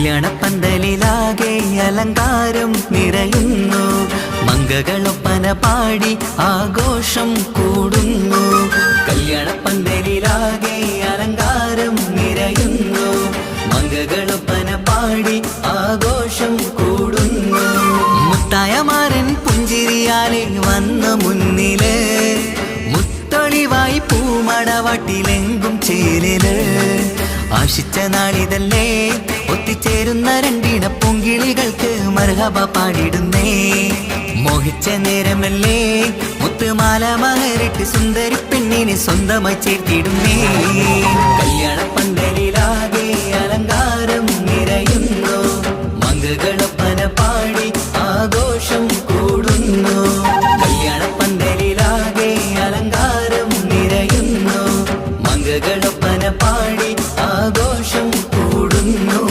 കല്യാണപ്പന്തലിലാകെ അലങ്കാരം നിറയുന്നു, മംഗളൊപ്പന പാടി ആഘോഷം കൂടുന്നു. കല്യാണപ്പന്തലിലാകെ അലങ്കാരം നിറയുന്നു, മംഗളൊപ്പന പാടി ആഘോഷം കൂടുന്നു. മുത്തായമാരൻ പുഞ്ചിരിയാലെ വന്ന മുന്നില്, മുത്തൊളിവായി പൂമടവട്ടിലെങ്കും ചേലില്. ആശിച്ച നാളിതല്ലേ ഒത്തിച്ചേരുന്ന രണ്ടിട പൂങ്കിളികൾക്ക് മർഹബ പാടിടുന്നേ. മോഹിച്ച നേരമല്ലേ മുത്തുമാല മഹരിട്ട് സുന്ദരി പെണ്ണിനെ സ്വന്തമായി ചേർത്തിടുന്നേ. കല്യാണപ്പന്തലിലാകെ അലങ്കാരം നിറയുന്നു, മംഗളൊപ്പന പാടി ആഘോഷം കൂടുന്നു. കല്യാണപ്പന്തലിലാകെ അലങ്കാരം നിറയുന്നു, മംഗളൊപ്പന പാടി ആഘോഷം കൂടുന്നു.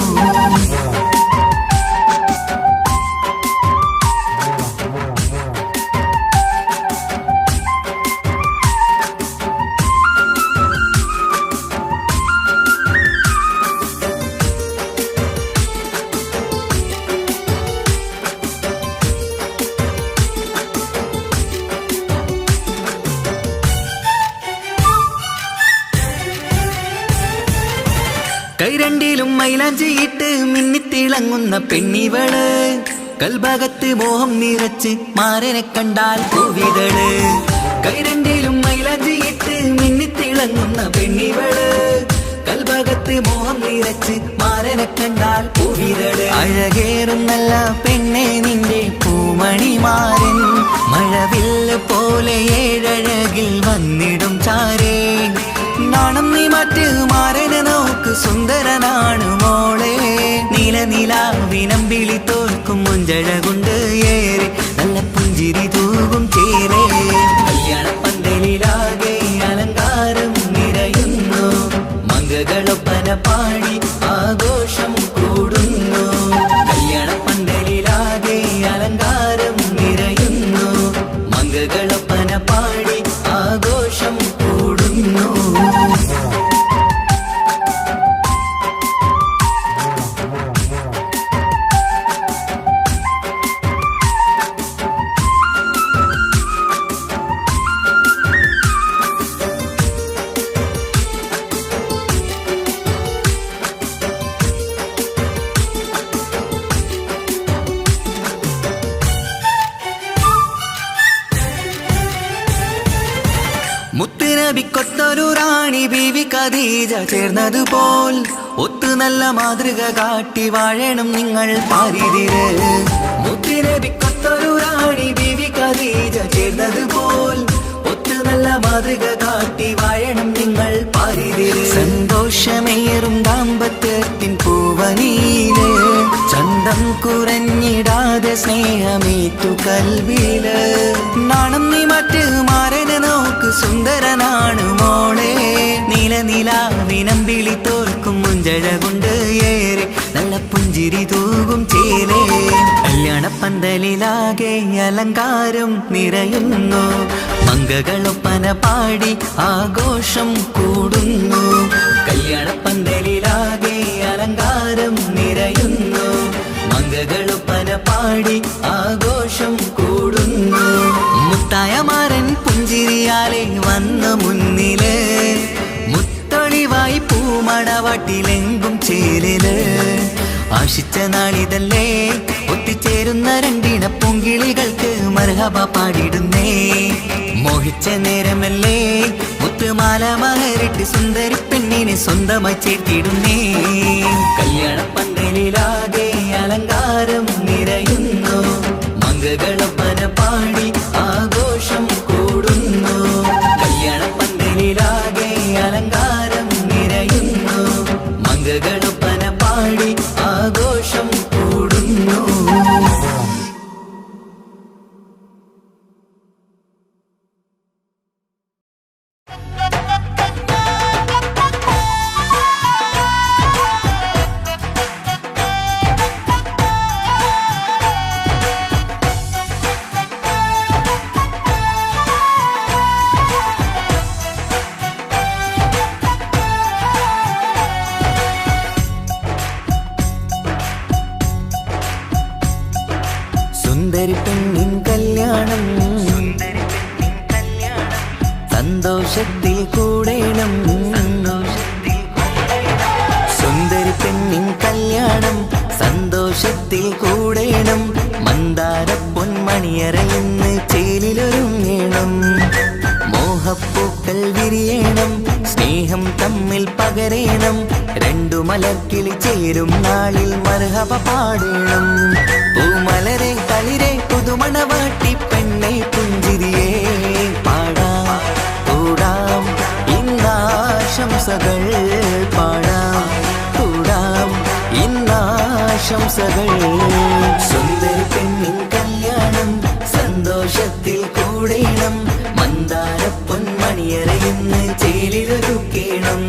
കൈരണ്ടിലും മൈലാഞ്ചിയിട്ട് മിന്നിത്തിളങ്ങുന്ന പെണ്ണിവള്, കൽഭാഗത്ത് മോഹം നിറച്ച് മാരനെ കണ്ടാൽ പൂവിതള്. കൈരണ്ടിലും മൈലാഞ്ചിയിട്ട് മിന്നിത്തിളങ്ങുന്ന പെണ്ണിവള്, കൽഭാഗത്ത് മോഹം നിറച്ച് മാരനെ കണ്ടാൽ പൂവിതള്. അഴകേറുന്നല്ല പെണ്ണെ നിന്റെ പൂമണിമാരൻ, മഴവില്ല് പോലെ ഏഴഴകിൽ വന്നിടും ചാരേ. നാണം നീ മാറ്റ് മാരനെ നോക്ക് സുന്ദരനാണ് മോളെ, നീലനിലാവിനമ്പിളി തോൽക്കും മുഞ്ചഴകൊണ്ട് ഏറെ നല്ല പുഞ്ചിരി തൂകും ചേരേ. കല്യാണപ്പന്തലിലാകെ അലങ്കാരം നിറയുന്നു, മംഗളൊപ്പന പാടി ആഘോഷം കൂടുന്നു. കല്യാണപ്പന്തലിലാകെ അലങ്കാരം നിറയുന്നു, മംഗളൊപ്പന പാടി ആഘോഷം കൂടുന്നു. മുത്തുനബിക്കൊത്തൊരു റാണി ബീവി ഖദീജ ചേർന്നതുപോൽ, ഒത്തു നല്ല മാതൃക കാട്ടി വാഴണം നിങ്ങൾ പാരിതിര്. മുത്തുനബിക്കൊത്തൊരു റാണി ബീവി ഖദീജ ചേർന്നതുപോൽ, ഒത്തു നല്ല മാതൃക കാട്ടി വാഴണം നിങ്ങൾ പാരിതിര്. സന്തോഷമേറും ദാമ്പത്യത്തിൻ പൂവനീല്, ചന്തം കുറഞ്ഞിടാതെ സ്നേഹമേറ്റു കൽവില്. നാണം നീ മറ്റ് മാരനെ നോക്ക് സുന്ദരനാണ് മോളെ, നീലനിലാവിനമ്പിളി തോൽക്കും മുഞ്ചഴകൊണ്ട് ഏറെ നല്ല പുഞ്ചിരി തൂകും ചേരേ. കല്യാണപ്പന്തലിലാകെ അലങ്കാരം നിറയുന്നു, മംഗളൊപ്പന പാടി ആഘോഷം കൂടുന്നു. കല്യാണപ്പന്തലിലാകെ അലങ്കാരം നിറയുന്നു, മംഗളൊപ്പന പാടി ആഘോഷം കൂടുന്നു. മുത്തായമാരൻ പുഞ്ചിരിയാലെ വന്ന മുന്നില്, മുത്തൊളിവായി പൂമടവട്ടിലെങ്കും ചേലില്. ആശിച്ച നാളിതല്ലേ ഒത്തിച്ചേരുന്ന രണ്ടിട പൂങ്കിളികൾക്ക് മർഹബ പാടിടുന്നേ. മോഹിച്ച നേരമല്ലേ മുത്തുമാല മഹരിട്ട് സുന്ദരി പെണ്ണിനെ സ്വന്തമായി ചേർത്തിടുന്നേ. കല്യാണപ്പന്തലിലാകെ അലങ്കാരം നിറയുന്നു, മംഗളൊപ്പന പാടി ആഘോഷം കൂടുന്നു. കല്യാണപ്പന്തലിലാകെ അലങ്കാരം നിറയുന്നു, മംഗളൊപ്പന പാടി ആഘോഷം കൂടുന്നു. സുന്ദരി പെണ്ണിൻ കല്യാണം സന്തോഷത്തിൽ കൂടേണം സുന്ദരി പെണ്ണിൻ കല്യാണം സന്തോഷത്തിൽ കൂടേണം മന്ദാര പൊന്മണിയറയിന്ന് ചേലിലൊരുങ്ങേണം മോഹപ്പൂക്കൾ വിരിയണം സ്നേഹം തമ്മിൽ പകരേണം രണ്ടു മലർക്കിളി ചേരും നാളിൽ മർഹബ പാടേണം പൂമലരെ കളിരെ പുതുമണവാട്ടി പെണ്ണെ പുഞ്ചിരിയേ പാടാം കൂടാം ഇന്നാശംസകൾ പാടാം കൂടാം ഇന്നാശംസകൾ സുന്ദരി പെണ്ണിൻ കല്യാണം സന്തോഷത്തിൽ കൂടേണം മന്ദാര പൊന്മണിയറയിന്ന് ചേലിലൊരുക്കേണം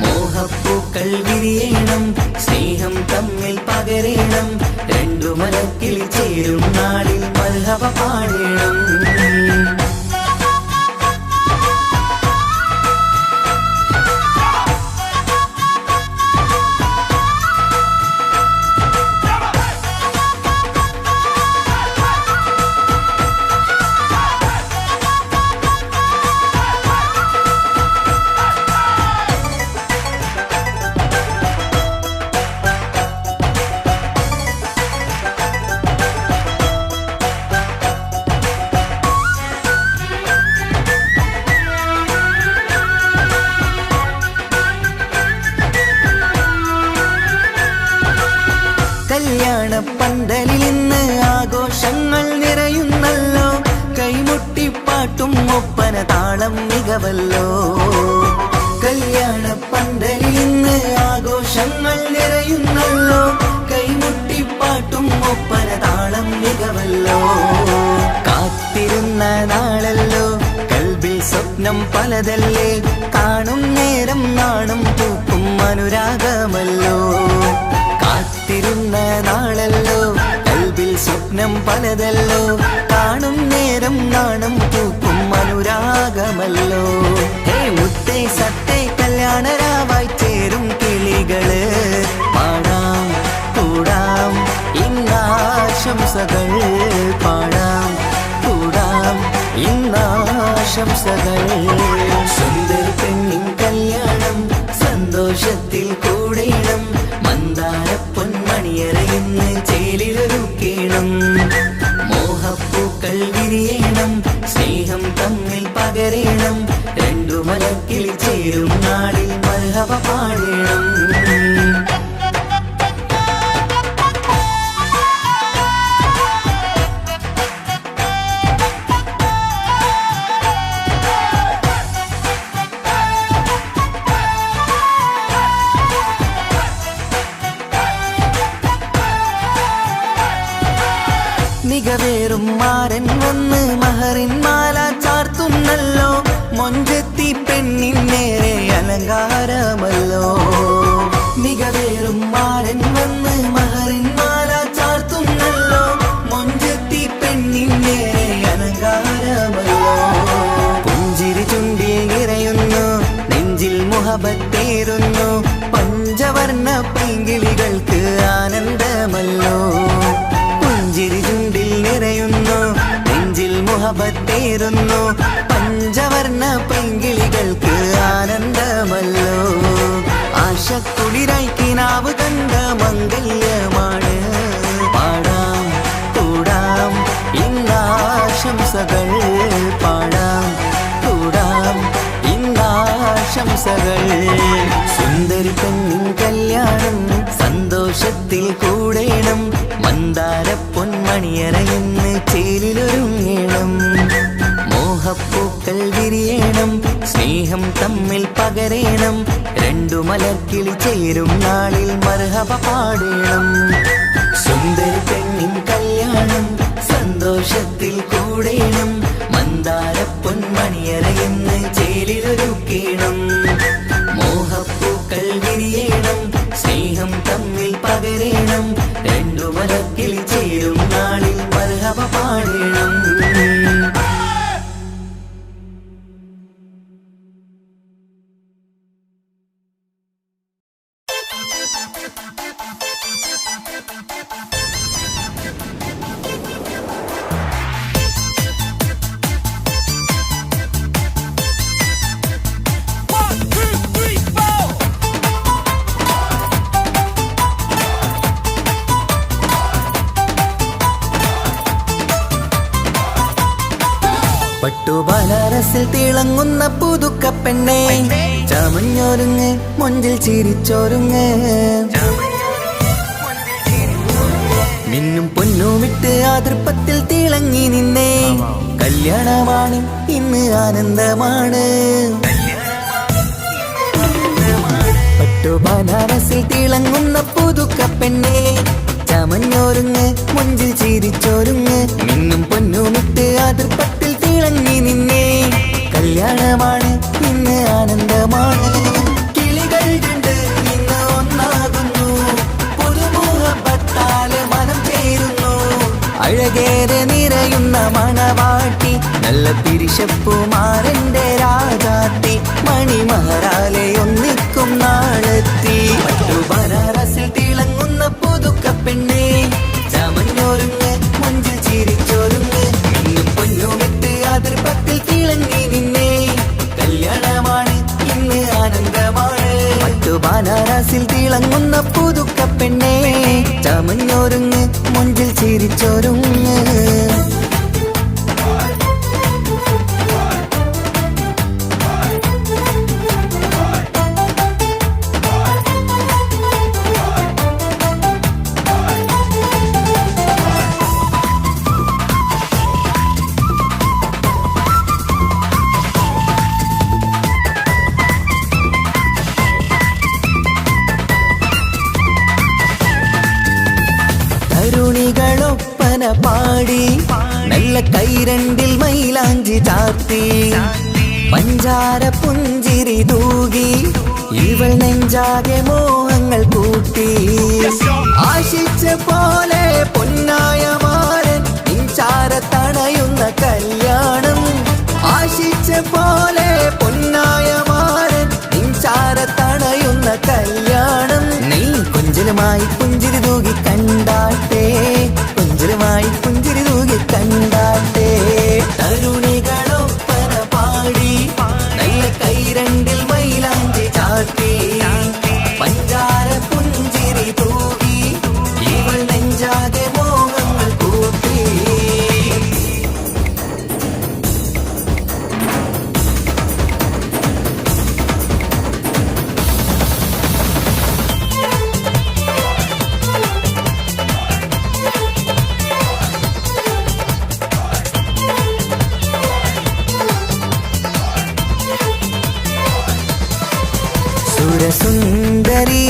മോഹപ്പൂക്കൾ വിരിയണം സ്നേഹം തമ്മിൽ പകരേണം രണ്ടു മലക്കിളി ചേരും നാളിൽ മർഹബ പാടേണം കല്യാണ പന്തലിൽ ഇന്ന് ആഘോഷങ്ങൾ നിറയുന്നല്ലോ കൈമുട്ടിപ്പാട്ടും ഒപ്പന താളം മികവല്ലോ കല്യാണ പന്തലിൽ ഇന്ന് ആഘോഷങ്ങൾ നിറയുന്നല്ലോ കൈമുട്ടിപ്പാട്ടും ഒപ്പന താളം മികവല്ലോ കാത്തിരുന്ന നാളല്ലോ കൽബിൽ സ്വപ്നം പലതല്ലേ കാണും നേരം നാണം പൂക്കും അനുരാഗമല്ലോ കാത്തിരുന്ന നാളല്ലോ കൽബിൽ സ്വപ്നം പലതല്ലോ കാണും നേരം നാണം പൂക്കും അനുരാഗമല്ലോ ഹേ മുത്തേ സത്തേ കല്യാണരാവായി ചേരും കിളികള് പാടാം കൂടാം ഇന്നാശംസകൾ പാടാം കൂടാം ഇന്നാശംസകൾ സുന്ദരി പെണ്ണിൻ കല്യാണം സന്തോഷത്തിൽ കൂടേണം മന്ദാര പൊന്മണിയറയിന്ന് ചേലിലൊരുക്കേണം മോഹപ്പൂക്കൾ വിരിയണം സ്നേഹം തമ്മിൽ പകരേണം രണ്ടു മലക്കിളി ചേരും നാളിൽ മർഹബ പാടേണം മികവേറും മാരൻ വന്ന് മഹറിൻ മാല ചാർത്തുന്നല്ലോ മൊഞ്ചെത്തി പെണ്ണിൻ നേരെ അലങ്കാരമല്ലോ മികവേറും മാരൻ വന്ന് മഹറിൻ മാല ചാർത്തുന്നല്ലോ മൊഞ്ചെത്തി പെണ്ണിൻ നേരെ അലങ്കാരമല്ലോ പുഞ്ചിരി ചുണ്ടിൽ നിറയുന്നു നെഞ്ചിൽ മുഹബത്തേറുന്നു പഞ്ചവർണ്ണ പൈങ്കിളികൾക്ക് ആനന്ദമല്ലോ പുഞ്ചിരി ചുണ്ടിൽ നിറയുന്നു നെഞ്ചിൽ മുഹബത്തേറുന്നു പഞ്ചവർണ്ണ പൈങ്കിളികൾക്ക് ആനന്ദമല്ലോ ആശക്കുളിരായി കിനാവ് കണ്ട മംഗല്യമാണ് പാടാം കൂടാം ഇന്നാശംസകൾ പാടാം കൂടാം ഇന്നാശംസകൾ സുന്ദരി പെണ്ണിൻ കല്യാണം സന്തോഷത്തിൽ കൂടേണം മന്ദാര പൊന്മണിയറയിന്ന് ചേലിലൊരുങ്ങേണം മോഹപ്പൂക്കൾ വിരിയണം സ്നേഹം തമ്മിൽ പകരേണം രണ്ടു മലർക്കിളി ചേരും നാളിൽ മർഹബ പാടേണം സുന്ദരി പെണ്ണിൻ കല്യാണം സന്തോഷത്തിൽ കൂടേണം മന്ദാര പൊന്മണിയറയിന്ന് ചേലിലൊരുക്കേണം മോഹപ്പൂക്കൾ വിരിയണം സ്നേഹം തമ്മിൽ പകരേണം രണ്ടു മലർക്കിളി ചേരും നാളിൽ മർഹബ പാടേണം പട്ടുബനാറസിൽ തിളങ്ങുന്ന പുതുക്കപ്പെണ്ണേ ചമഞ്ഞൊരുങ്ങ് മൊഞ്ചിൽ ചിരിച്ചൊരുങ്ങ് മിന്നും പൊന്നുമിട്ട് ആതൃപ്പത്തിൽ തിളങ്ങി നിന്നേ കല്യാണമാണ് ഇന്ന് ആനന്ദമാണ് പട്ടുബനാറസിൽ തിളങ്ങുന്ന പുതുക്കപ്പെണ്ണേ ചമഞ്ഞൊരുങ്ങ് മൊഞ്ചിൽ ചിരിച്ചൊരുങ്ങ് മിന്നും പൊന്നുമിട്ട് ആതൃപ്പത്തിൽ തിളങ്ങി നിന്നേ കല്യാണമാണ് ഇന്ന് ആനന്ദമാണ് കിളികൾ കണ്ട് ഇന്ന് ഒന്നാകുന്നു പുതുമുഖത്താല് മനം ചേരുന്നു അഴകേറെ നിറയുന്ന മണവാട്ടി നല്ല പിരിശപ്പുമാരന്റെ രാജാത്തി മണിമഹറാലെ ഒന്നിക്കും നാളെത്തി പട്ടുബനാറസിൽ തിളങ്ങുന്ന പുതുക്കപ്പെണ്ണേ ചമഞ്ഞൊരുങ്ങ് മൊഞ്ചിൽ ചിരിച്ചൊരുങ്ങ് മിന്നും പൊന്നുമിട്ട് ആതൃപ്പത്തിൽ തിളങ്ങി നിന്നേ കല്യാണമാണ് ഇന്ന് ആനന്ദമാണ് പട്ടുബനാറസിൽ തിളങ്ങുന്ന പുതുക്കപ്പെണ്ണേ ചമഞ്ഞൊരുങ്ങ് മൊഞ്ചിൽ ചിരിച്ചൊരുങ്ങ് തരുണികളൊപ്പന പാടി നല്ല കൈരണ്ടിൽ മൈലാഞ്ചി ചാർത്തി പഞ്ചാര പുഞ്ചിരി തൂകി ഇവൾ നെഞ്ചാകെ മോഹങ്ങൾ കൂട്ടി ആശിച്ച പോലെ പൊന്നായ മാരൻ നിൻചാര തണയുന്ന കല്യാണം ആശിച്ച പോലെ പൊന്നായ മാരൻ നിൻചാര തണയുന്ന കല്യാണം നീ കൊഞ്ചലുമായി പുഞ്ചിരി തൂകി കണ്ടാട്ടെ കൊഞ്ചലുമായി പുഞ്ചിരി തൂകി കണ്ടാട്ടെ തരുണികളൊപ്പന പാടി നല്ല കൈരണ്ടിൽ മൈലാഞ്ചി ചാർത്തി പഞ്ചാര പുഞ്ചിരി തൂകി ഇവൾ നെഞ്ചാകെ മോഹങ്ങൾ കൂട്ടി സുരസുന്ദരി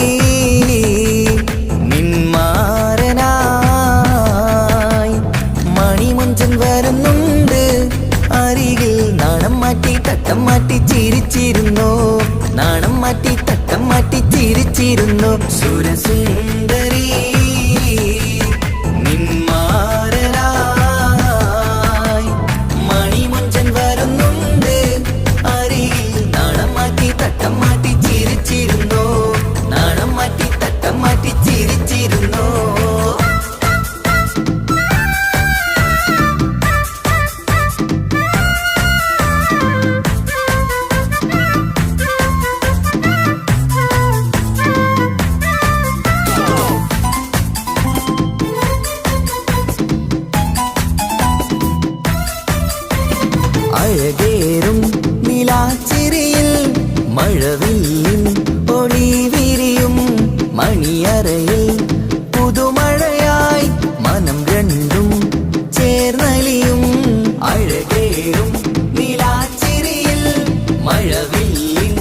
നിന്മാരനായി മണിമുഞ്ചൻ വരുന്നുണ്ട് അരികിൽ നാണം മാറ്റി തട്ടം മാറ്റി ചിരിച്ചിരുന്നു നാണം മാറ്റി തട്ടം മാറ്റി ചിരിച്ചിരുന്നു സുരസുന്ദരി നിന്മാരനായി മണിമുഞ്ചൻ വരുന്നുണ്ട് അരികിൽ നാണം മാറ്റി തട്ടം മാറ്റി ചിരിച്ചിരുന്നു നാണം മാറ്റി തട്ടം മാറ്റി ചിരിച്ചിരുന്നു അഴകേറും നിലാച്ചിരിയിൽ മഴവില്ലിൻ ഒളി വിരിയും മണിയറയിൽ പുതുമഴയായി മനം രണ്ടും ചേർന്നലിയും അഴകേറും നിലാച്ചിരിയിൽ മഴവില്ലിൻ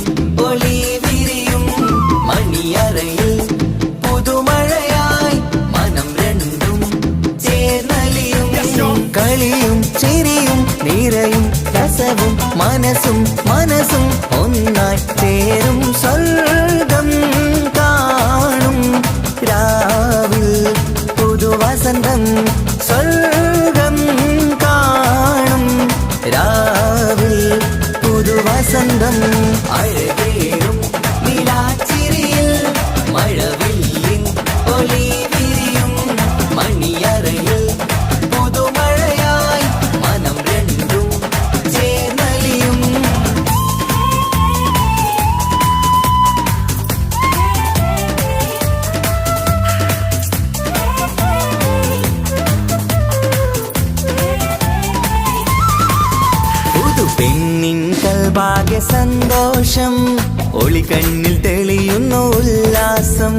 ഒളി വിരിയും മണിയറയിൽ പുതുമഴയായി മനം രണ്ടും ചേർന്നലിയും കളിയും ചിരിയും നിറയും രസവും മനസ്സും മനസ്സും ഒന്നായി ചേരും സ്വർഗം കാണും രാവിൽ പുതുവസന്തം സ്വർഗം കാണും രാവിൽ പുതുവസന്തം അഴകേറും നിലാച്ചിരിയിൽ മഴവില്ലിൻ ഒളി വിരിയും മണിയറയിൽ പുതുമഴയായി മനം രണ്ടും ചേർന്നലിയും സന്തോഷം ഒളികണ്ണിൽ തെളിയുന്നു ഉല്ലാസം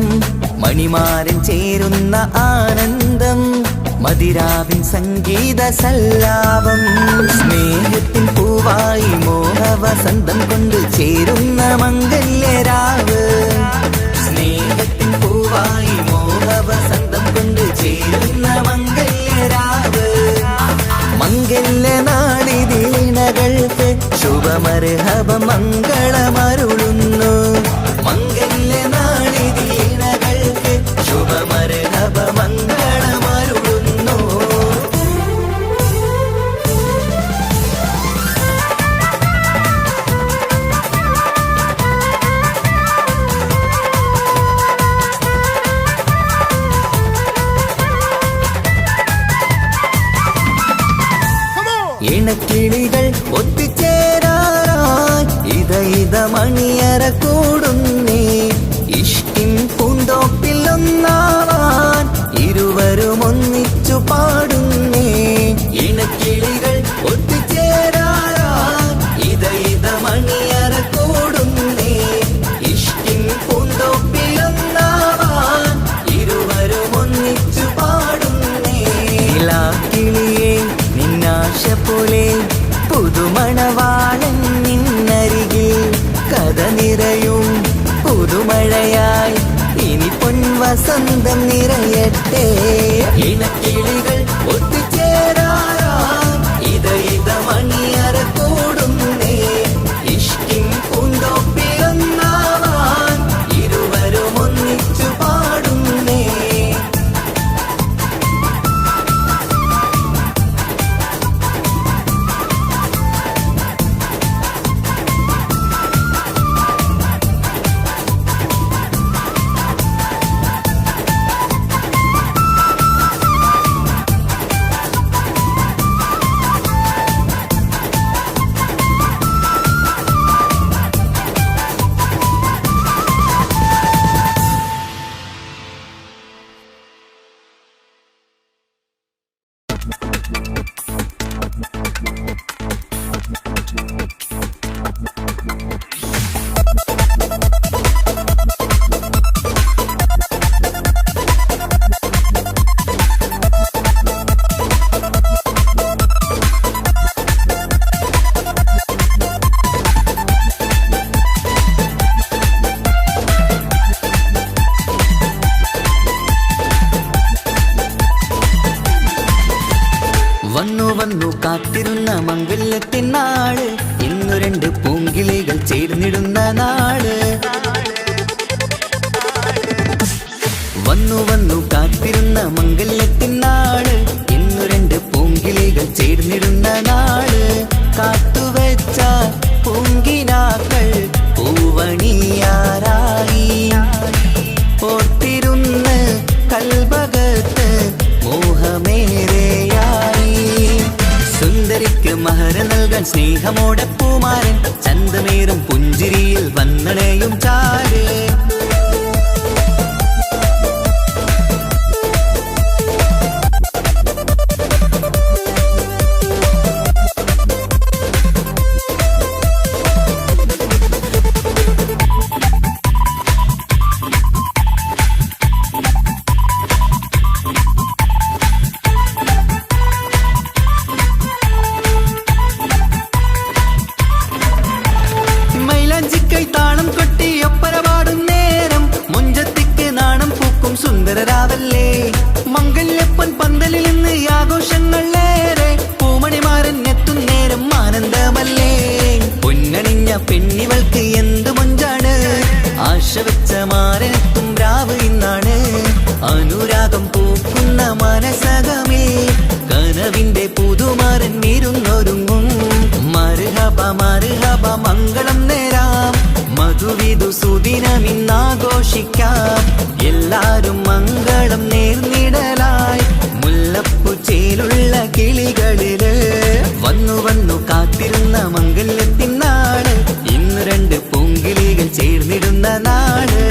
മണിമാരൻ ചേരുന്ന ആനന്ദം മതിരാവിൻ സംഗീത സല്ലാപം സ്നേഹത്തിൻ പൂവായി മോഹവസന്തം കൊണ്ട് ചേരുന്ന മംഗല്യരാവ് സ്നേഹത്തിൻ പൂവായി മോഹവസന്തം കൊണ്ട് ചേരുന്ന മംഗല്യരാവ് മംഗല്യ നാളിതീണകൾക്ക് ശുഭമർഹബ മംഗളമരുളുന്നു മംഗല്യ നാളിതീണകൾക്ക് ശുഭമർഹബ മംഗളമരുളുന്നു ഇണക്കിളികൾ ഒത്തുചേരാറായി ഇത മണിയറ കൂടുന്നേ ഇഷ്കിൻ പൂന്തോപ്പിൽ ഒന്നാവാൻ ഇരുവരും ഒന്നിച്ചു പാടുന്നേ ഇണക്കിളികൾ ഒത്തുചേരാറായി ഇത മണിയറ കൂടുന്നേ ഇഷ്കിൻ പൂന്തോപ്പിൽ ഒന്നാവാൻ ഇരുവരും ഒന്നിച്ചു പാടുന്നേ കിളിയേ നിന്നാശ പോലെ പുതുമണവാളൻ നിന്നരികിൽ കഥ നിറയും പുതുമഴയായി ഇനി പൊൻവസന്തം നിറയട്ടെ ഇണക്കിളികൾ ഒത്തുചേരാറാം ഇത മണിയറ കൂടുന്നേ ഇഷ്കിൻ പൂന്തോപ്പിലൊന്നാവാൻ ഇരുവരും ഒന്നിച്ചു പാടുന്നേ വന്നു കാത്തിരുന്ന മംഗല്യത്തിൻ നാള് ഇന്നു രണ്ട് പൂങ്കിളികൾ ചേർന്നിടുന്ന നാള് വന്നു കാത്തിരുന്ന മംഗല്യത്തിൻ നാള് ഇന്നു രണ്ട് പൂങ്കിളികൾ ചേർന്നിടുന്ന നാള് കാത്തുവെച്ച പൂങ്കിനാക്കൾ പൂവണിയാറായി ഓർത്തിരുന്ന് കൽബകത്ത് മോഹമേറെയായി സുന്ദരിക്ക് മഹർ നൽകാൻ സ്നേഹമോടെ പൂമാരൻ ചന്തമേറും പുഞ്ചിരിയിൽ വന്നണയും ചാര് സുന്ദരരാവല്ലേ മംഗല്യപ്പൻ പന്തലിൽ നിന്ന് ആഘോഷങ്ങളേറെ പൂമണിമാരൻ എത്തും നേരം ആനന്ദമല്ലേ പൊന്നണിഞ്ഞ പെണ്ണിവൾക്ക് എന്ത് മൊഞ്ചാണ് ആശ വെച്ച മാരനെത്തും രാവ് ഇന്നാണ് അനുരാഗം പൂക്കുന്ന മനസകമേ കനവിന്റെ പുതുമാരൻ ഇരുന്നൊരുങ്ങും മർഹബ മർഹബ മംഗളം നേരാം മധുവിധു സുദിനമിന്നാഘോഷിക്കാം എല്ലാരും മംഗളം നേർന്നിടലായി മുല്ലപ്പു ചേലുള്ള കിളികളില് വന്നു കാത്തിരുന്ന മംഗല്യത്തിൻ നാള് ഇന്ന് രണ്ട് പൂങ്കിളികൾ ചേർന്നിടുന്ന നാള്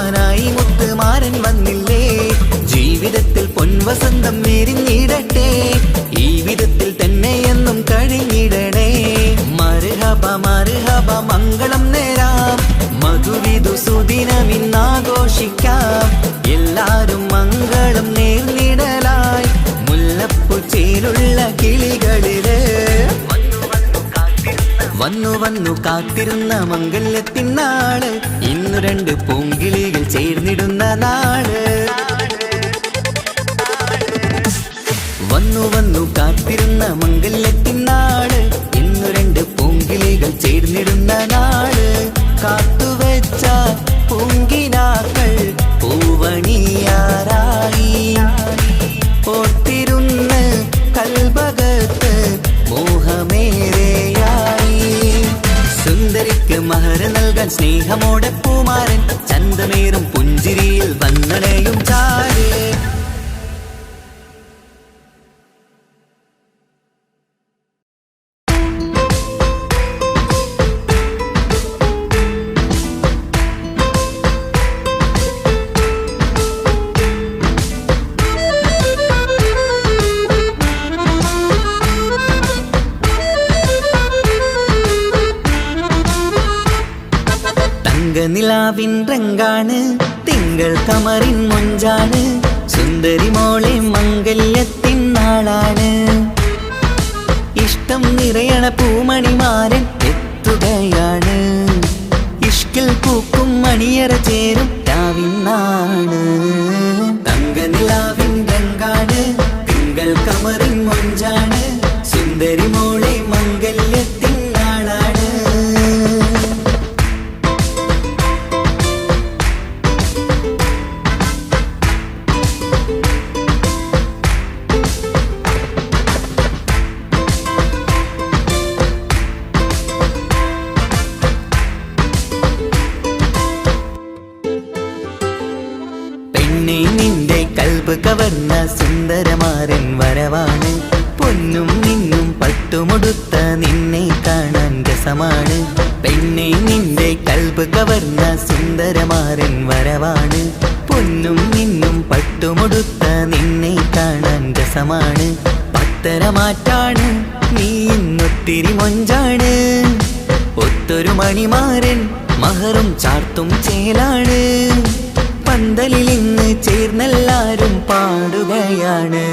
തരുവാനായി മുത്തുമാരൻ വന്നില്ലേ. ജീവിതത്തിൽ പൊൻവസന്തം വിരിഞ്ഞിടട്ടെ, ഈ വിധത്തിൽ തന്നെ എന്നും കഴിഞ്ഞിടണേ. മർഹബ മർഹബ മംഗളം നേരാം, മധുവിധു സുദിനമിന്നാഘോഷിക്കാം. എല്ലാരും മംഗളം നേർന്നിടലായി മുല്ലപ്പൂ ചേലുള്ള കിളികളില് വന്നു വന്നു കാത്തിരുന്ന മംഗല്യത്തിനാള്. ഇന്നു രണ്ട് പൂങ്കിളികൾ ചേർന്നിടുന്ന നാള്. വന്നു വന്നു കാത്തിരുന്ന മംഗല്യത്തിനാള്. ഇന്നു രണ്ട് പൂങ്കിളികൾ ചേർന്നിടുന്ന നാള്. കാത്തുവെച്ച പൂങ്കിനാക്കൾ പൂവണിയാറായി ഓർത്തിരുന്ന് കൽബകത്ത് മോഹമേറെയായി. സുന്ദരിക്ക് മഹർ നൽകാൻ സ്നേഹമോടെ പൂമാരൻ ചന്തമേറും പുഞ്ചിരിയിൽ വന്നണയും ചാരേ. നിലാവിൻ രംഗാണ്, തിങ്കൾ കമറിൻ മൊഞ്ചാണ്, സുന്ദരി മോളെ മംഗല്യത്തിൻ നാളാണ്. ഇഷ്ടം നിറയണ പൂമണിമാരൻ എത്തുകയാണ്. ഇഷ്കിൽ പൂക്കും മണിയറ ചേരും രാവിനാണ്. തങ്ക നിലാവിൻ രംഗാണ്, തിങ്കൾ കമറിൻ മൊഞ്ചാണ്, സുന്ദരി മോളെ മംഗല്യത്തിൻ നാളാണ്. നിന്റെ കൽബ് കവർന്ന സുന്ദരമാരൻ വരവാണ്. പൊന്നും നിന്നും പട്ടുമുടുത്ത നിന്നെ കാണാൻ രസമാണ്. പെണ്ണെ നിന്റെ കൽബ് കവർന്ന സുന്ദരമാരൻ വരവാണ്. പൊന്നും നിന്നും പട്ടുമുടുത്ത നിന്നെ കാണാൻ രസമാണ്. പത്തരമാറ്റാണ് നീ ഇന്നൊത്തിരി മൊഞ്ചാണ്. ഒത്തൊരു മണിമാരൻ മഹറും ചാർത്തും ചേലാണ്. പന്തലിൽ ഇന്ന് ചേർന്നെല്ലാരും പാടുകയാണ്.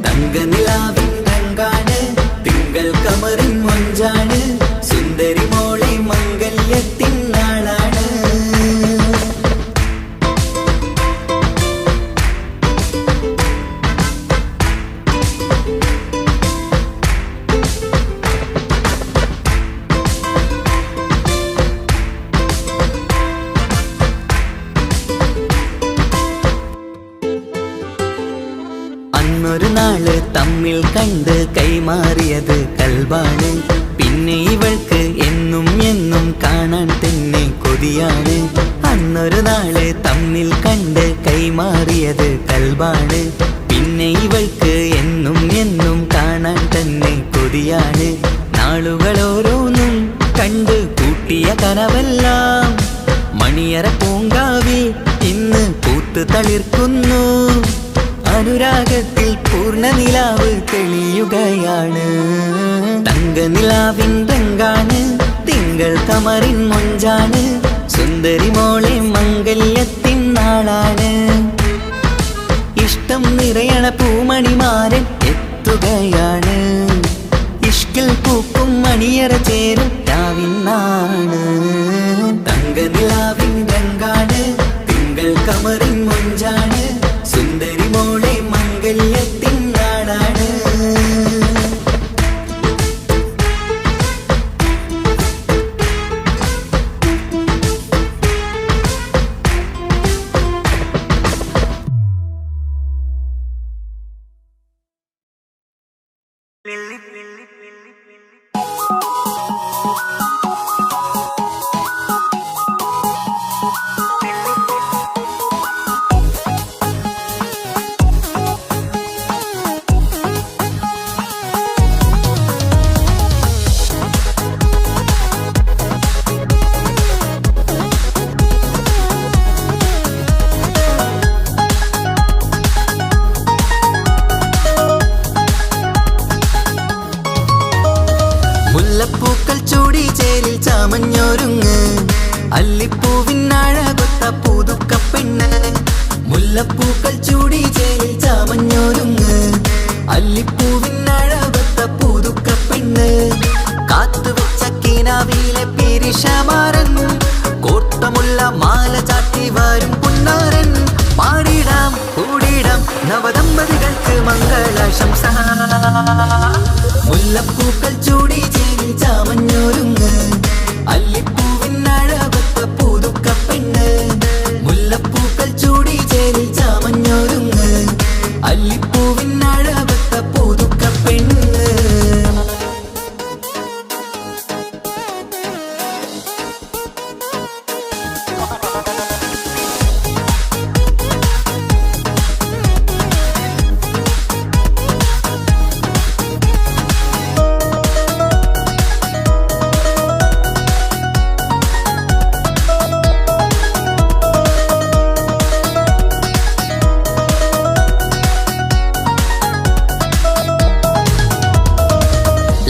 തങ്ക നിലാവിൻ രംഗാണ്, തിങ്കൾ കമറിൻ മൊഞ്ചാണ്, സുന്ദരി മോളെ മംഗല്യത്തിൻ നാളാണ്. അന്നൊരു നാള് തമ്മിൽ കണ്ട് കൈമാറിയത് കൽബാണ്. പിന്നെ ഇവൾക്ക് എന്നും എന്നും കാണാൻ തന്നെ കൊതിയാണ്. അന്നൊരു നാള് തമ്മിൽ കണ്ട് കൈമാറിയത് കൽബാണ്. പിന്നെ ഇവൾക്ക് എന്നും എന്നും കാണാൻ തന്നെ കൊതിയാണ്. നാളുകൾ ഓരോന്നും കണ്ട് കൂട്ടിയ കനവെല്ലാം മണിയറ പൂങ്കാവിൽ ഇന്ന് പൂത്തു തളിർക്കുന്നു. അനുരാഗത്തിൽ പൂർണ്ണ നിലാവ് തെളിയുകയാണ്. തങ്ക നിലാവിൻ രംഗാണ്, തിങ്കൾ കമറിൻ മൊഞ്ചാണ്, സുന്ദരി മോളെ മംഗല്യത്തിൻ നാളാണ്. ഇഷ്ടം നിറയണ പൂമണിമാരൻ എത്തുകയാണ്. ഇഷ്കിൽ പൂക്കും മണിയറ ചേരും രാവിനാണ്. തങ്ക നിലാവിൻ രംഗാണ്, തിങ്കൾ കമറിൻ മൊഞ്ചാണ്, സുന്ദരി മോളെ മംഗല്യത്തിൻ നാളാണ്. ചാമഞ്ഞൊരുങ്ങ് അല്ലിപ്പൂവിനഴകൊത്ത പുതുക്കപ്പെണ്ണ് മുല്ലപ്പൂക്കൾ ചൂടി ചേലിൽ ചാമഞ്ഞൊരുങ്ങ് അല്ലിപ്പൂവിനഴകൊത്ത പുതുക്കപ്പെണ്ണ് കാത്തുവെച്ച കിനാവിലെ പിരിശമാരൻ കോർത്തമുള്ള മാല ചാട്ടി വരും പുന്നാരൻ പാടിടാം കൂടിടാം നവദമ്പതികൾക്ക് മംഗളാശംസ മുല്ലപ്പൂക്കൾ ചൂടി ചേലിൽ ചാമഞ്ഞൊരുങ്ങ് അല്ലിപ്പൂവിനഴകൊത്ത പുതുക്കപ്പെണ്ണ് മുല്ലപ്പൂക്കൾ ചൂടി ചേലിൽ ചാമഞ്ഞൊരുങ്ങ് അല്ലിപ്പൂവിനഴകൊത്ത പുതുക്കപ്പെണ്ണ്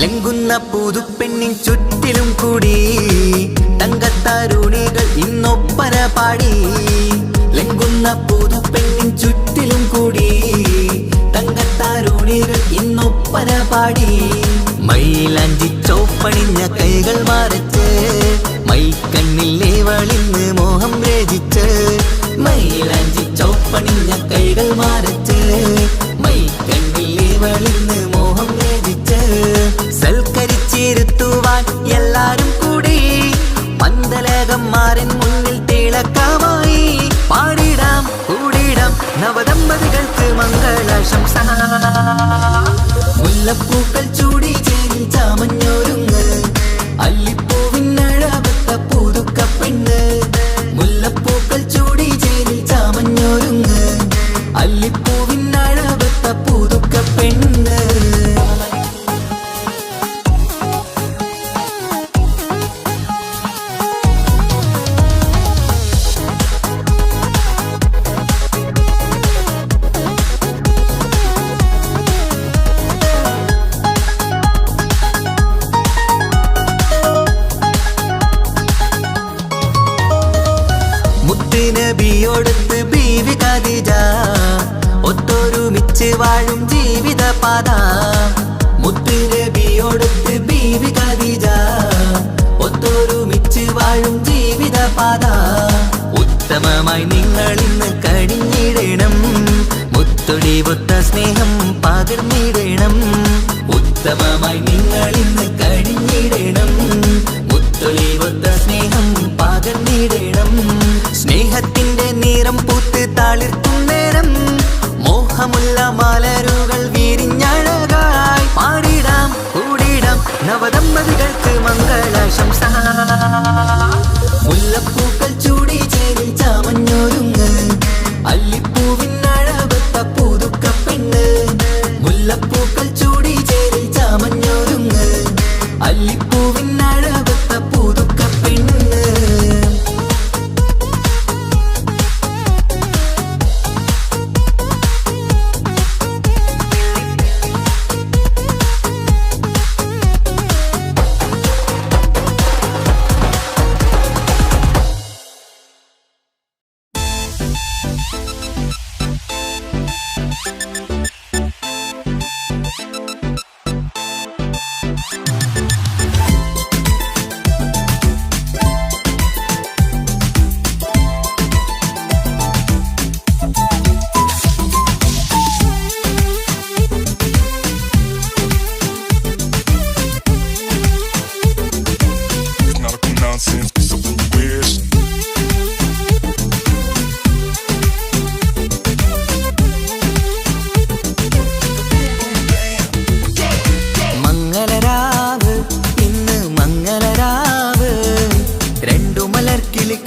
ലംഘുന്ന പുതുപ്പെണ്ണിൻ ചുറ്റിലും കൂടി തങ്കത്താരുണികൾ ഇന്നൊപ്പന പാടി ലംഘുന്ന പുതുപ്പെണ്ണിൻ ചുറ്റിലും കൂടി തങ്കത്താരുണികൾ ഇന്നൊപ്പന പാടി മൈലാഞ്ചി ചോപ്പണിഞ്ഞ കൈകൾ മറച്ച് മൈക്കണ്ണിലെ വളിന്ന് മോഹം രചിച്ച് മൈലാഞ്ചി ചോപ്പണിഞ്ഞ കൈകൾ മറച്ച് മൈക്കണ്ണിലെ വളിന്ന് മോഹം രചിച്ച് സൽക്കരിച്ചിരുത്തുവാൻ എല്ലാരും കൂടി മന്ദലകന്മാരൻ മുന്നിൽ തിളക്കമായി പാടിടാം കൂടിടാം നവദമ്പതികൾക്ക് മംഗളാശംസ മുല്ലപ്പൂക്കൾ ചൂടി ചേലിൽ ചാമഞ്ഞൊരുങ്ങ് അല്ലിപ്പൂവിനഴകൊത്ത പുതുക്കപ്പെണ്ണ് മുല്ലപ്പൂക്കൾ ചൂടി ചേലിൽ ചാമഞ്ഞൊരുങ്ങ് അല്ലിപ്പൂവിനഴകൊത്ത പുതുക്കപ്പെണ്ണ് നബിയോടൊത്ത് ബീവി ഖദീജ ഒത്തൊരുമിച്ച് വാഴും ജീവിത പാത മുത്ത് നബിയോടൊത്ത് ബീവി ഖദീജ ഒത്തൊരുമിച്ച് വാഴും ജീവിത പാത ഉത്തമമായി നിങ്ങൾ ഇന്ന് കഴിഞ്ഞിടണം മുത്തൊടിവൊത്ത സ്നേഹം പകർന്നിടണം ഉത്തമമായി നിങ്ങൾ ഇന്ന് കഴിഞ്ഞിടണം മുത്തൊടിവൊത്ത സ്നേഹം പകർന്നിടണം സ്നേഹത്തിന്റെ നിറം പൂത്ത് താളിർക്കും നേരം മോഹമുള്ള മലരുകൾ വിരിഞ്ഞഴകായി പാടിടാം കൂടിടാം നവദമ്പതികൾക്ക് മംഗളാശംസ മുല്ലപ്പൂക്കൾ ചൂടി ചേലിൽ ചാമഞ്ഞൊരുങ്ങ് അല്ലിപ്പൂവിനഴകൊത്ത പുതുക്കപ്പെണ്ണ് മുല്ലപ്പൂക്കൾ ചൂടി ചേലിൽ ചാമഞ്ഞൊരുങ്ങ് അല്ലിപ്പൂവിനഴകൊത്ത പുതുക്കപ്പെണ്ണ്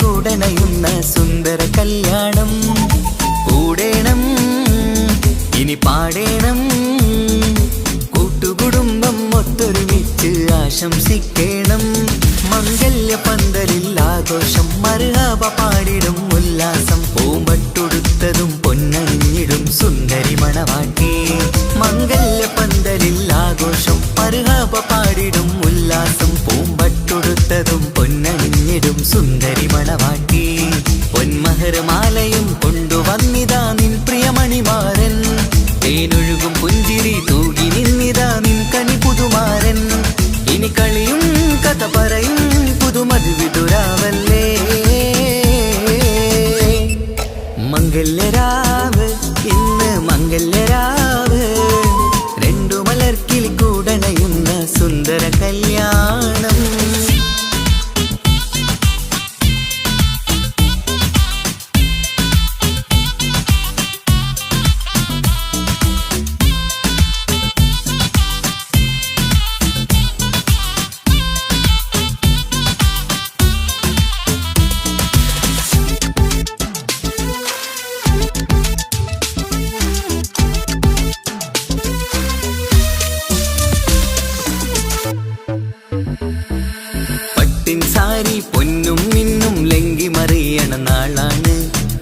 കൂടണയുന്ന സുന്ദര കല്യാണം കൂടേണം ഇനി പാടേണം കൂട്ടുകുടുംബം ഒത്തൊരുമിച്ച് ആശംസിക്കണം മംഗല്യ പന്തലിൽ ആഘോഷം മർഹബ പാടിടും ഉല്ലാസം പൂമ്പട്ടൊടുത്തതും പൊന്നണിഞ്ഞിടും സുന്ദരി മണവാട്ടി മംഗല്യ പന്തലിൽ ആഘോഷം മർഹബ പാടിടും ഉല്ലാസം പൂമ്പട്ടൊടുത്തതും പൊന്ന മധുരമാലയും കൊണ്ടുവന്നിതാ നിൻ പ്രിയമണിമാരൻ. തേനൊഴുകും പുഞ്ചിരി തൂകി നിന്നിതാ നിൻ കനി പുതുമാരൻ. ഇനി കളിയും കഥ പറയും പുതുമധുവിതുരാവല്ലേ. മംഗല്യരാവ് ഇന്ന് മംഗല്യരാവ്, രണ്ടു മലർക്കിളി കൂടണയുന്ന സുന്ദര കല്യാണം. സാരി പൊന്നും മിന്നും ലങ്കി മറിയണ നാളാണ്.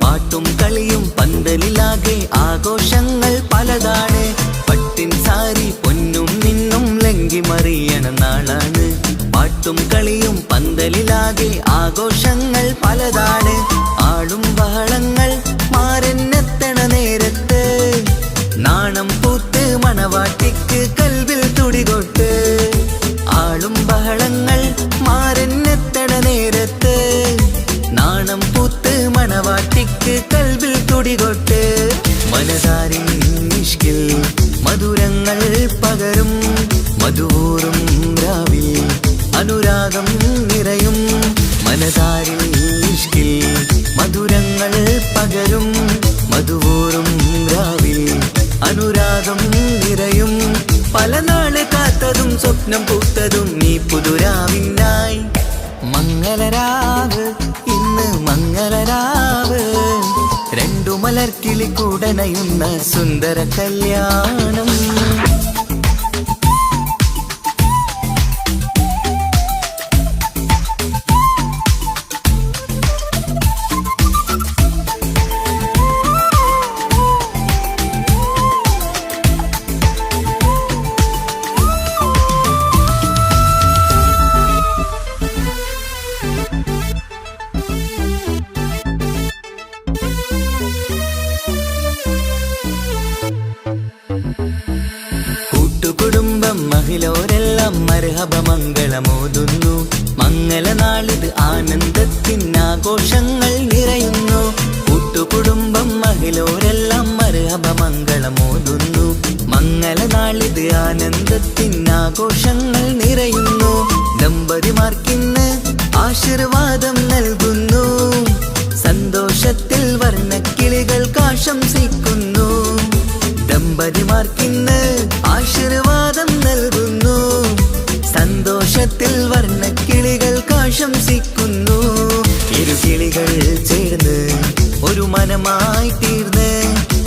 പാട്ടും കളിയും പന്തലിലാകെ ആഘോഷങ്ങൾ പലതാണ്. പട്ടിൻ സാരി പൊന്നും മിന്നും ലങ്കി മറിയണ നാളാണ്. പാട്ടും കളിയും പന്തലിലാകെ ആഘോഷങ്ങൾ പലതാണ്. ആളും ബഹളങ്ങൾ മാരെന്നെത്തണ നേരത്ത്, നാണം പൂത്ത് മണവാട്ടിക്ക് കൽവിൽ തുടികൊട്ട്. ആളും ബഹളങ്ങൾ മാരെന്നെത്തണ നേരത്ത്, നാണം പൂത്ത് മണവാട്ടിക്ക് കൽവിൽ തുടികൊട്ട്. മനതാരിൻ ഇഷ്കിൽ മധുരങ്ങൾ പകരും, മധുവൂറും രാവിൽ അനുരാഗം നിറയും. മനതാരിൻ ഇഷ്കിൽ മധുരങ്ങൾ പകരും, മധുവൂറും രാവിൽ അനുരാഗം നിറയും. പല നാള് കാത്തതും സ്വപ്നം പൂത്തതും നീ പുതുരാവിനായി. മംഗളരാവ് ഇന്ന് മംഗളരാവ്, രണ്ടു മലർക്കിളി കൂടണയുന്ന സുന്ദര കല്യാണം. കൂട്ടുകുടുംബം മഹിളോരെല്ലാം മർഹബ മംഗളമോതുന്നു. മംഗളനാളിത് ആനന്ദത്തിനാഘോഷങ്ങൾ നിറയുന്നു. കൂട്ടുകുടുംബം മഹിളോരെല്ലാം മർഹബ മംഗളമോതുന്നു. മംഗളനാളിത് ആനന്ദത്തിനാഘോഷങ്ങൾ നിറയുന്നു. ദമ്പതിമാർക്കിന്ന് ആശീർവാദം നൽകുന്നു. സന്തോഷത്തിൽ വർണ്ണക്കിളികൾ ആശംസിക്കുന്നു. ദമ്പതിമാർക്കിന്ന് ആശീർവാദം നൽകുന്നു. സന്തോഷത്തിൽ വർണ്ണക്കിളികൾ ആശംസിക്കുന്നു. ഇരുകിളികൾ ചേർന്ന് ഒരു മനമായി തീർന്ന്,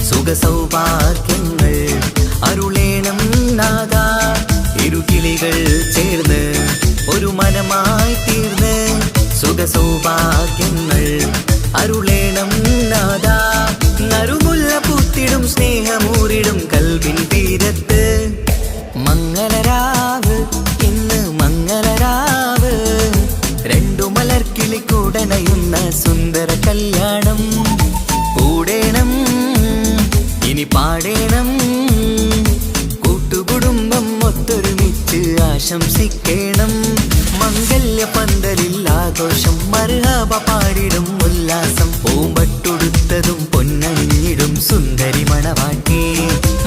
സുഖസൗഭാഗ്യങ്ങൾ അരുളേണം നാദാ. ഇരുകിളികൾ ചേർന്ന് ഒരു മനമായി തീർന്ന്, സുഖസൗഭാഗ്യങ്ങൾ അരുളേണം നാദാ. നറുമുല്ല പൂത്തിടും സ്നേഹമൂറിടും കൽവിൻ തീരത്ത്. മംഗളരാവ് ഇന്ന് മംഗളരാവ്, രണ്ടു മലർക്കിളി കൂടണയുന്ന സുന്ദര കല്യാണം. കൂടേണം ഇനി പാടേണം, കൂട്ടുകുടുംബം ഒത്തൊരുമിച്ച് ആശംസിക്കണം. മംഗല്യ പന്തലിൽ ആഘോഷം മർഹബ പാടിടും ഉല്ലാസം. പൂമ്പട്ടുടുത്തതും പൊന്നണിഞ്ഞിടും സുന്ദരി മണവാട്ടി.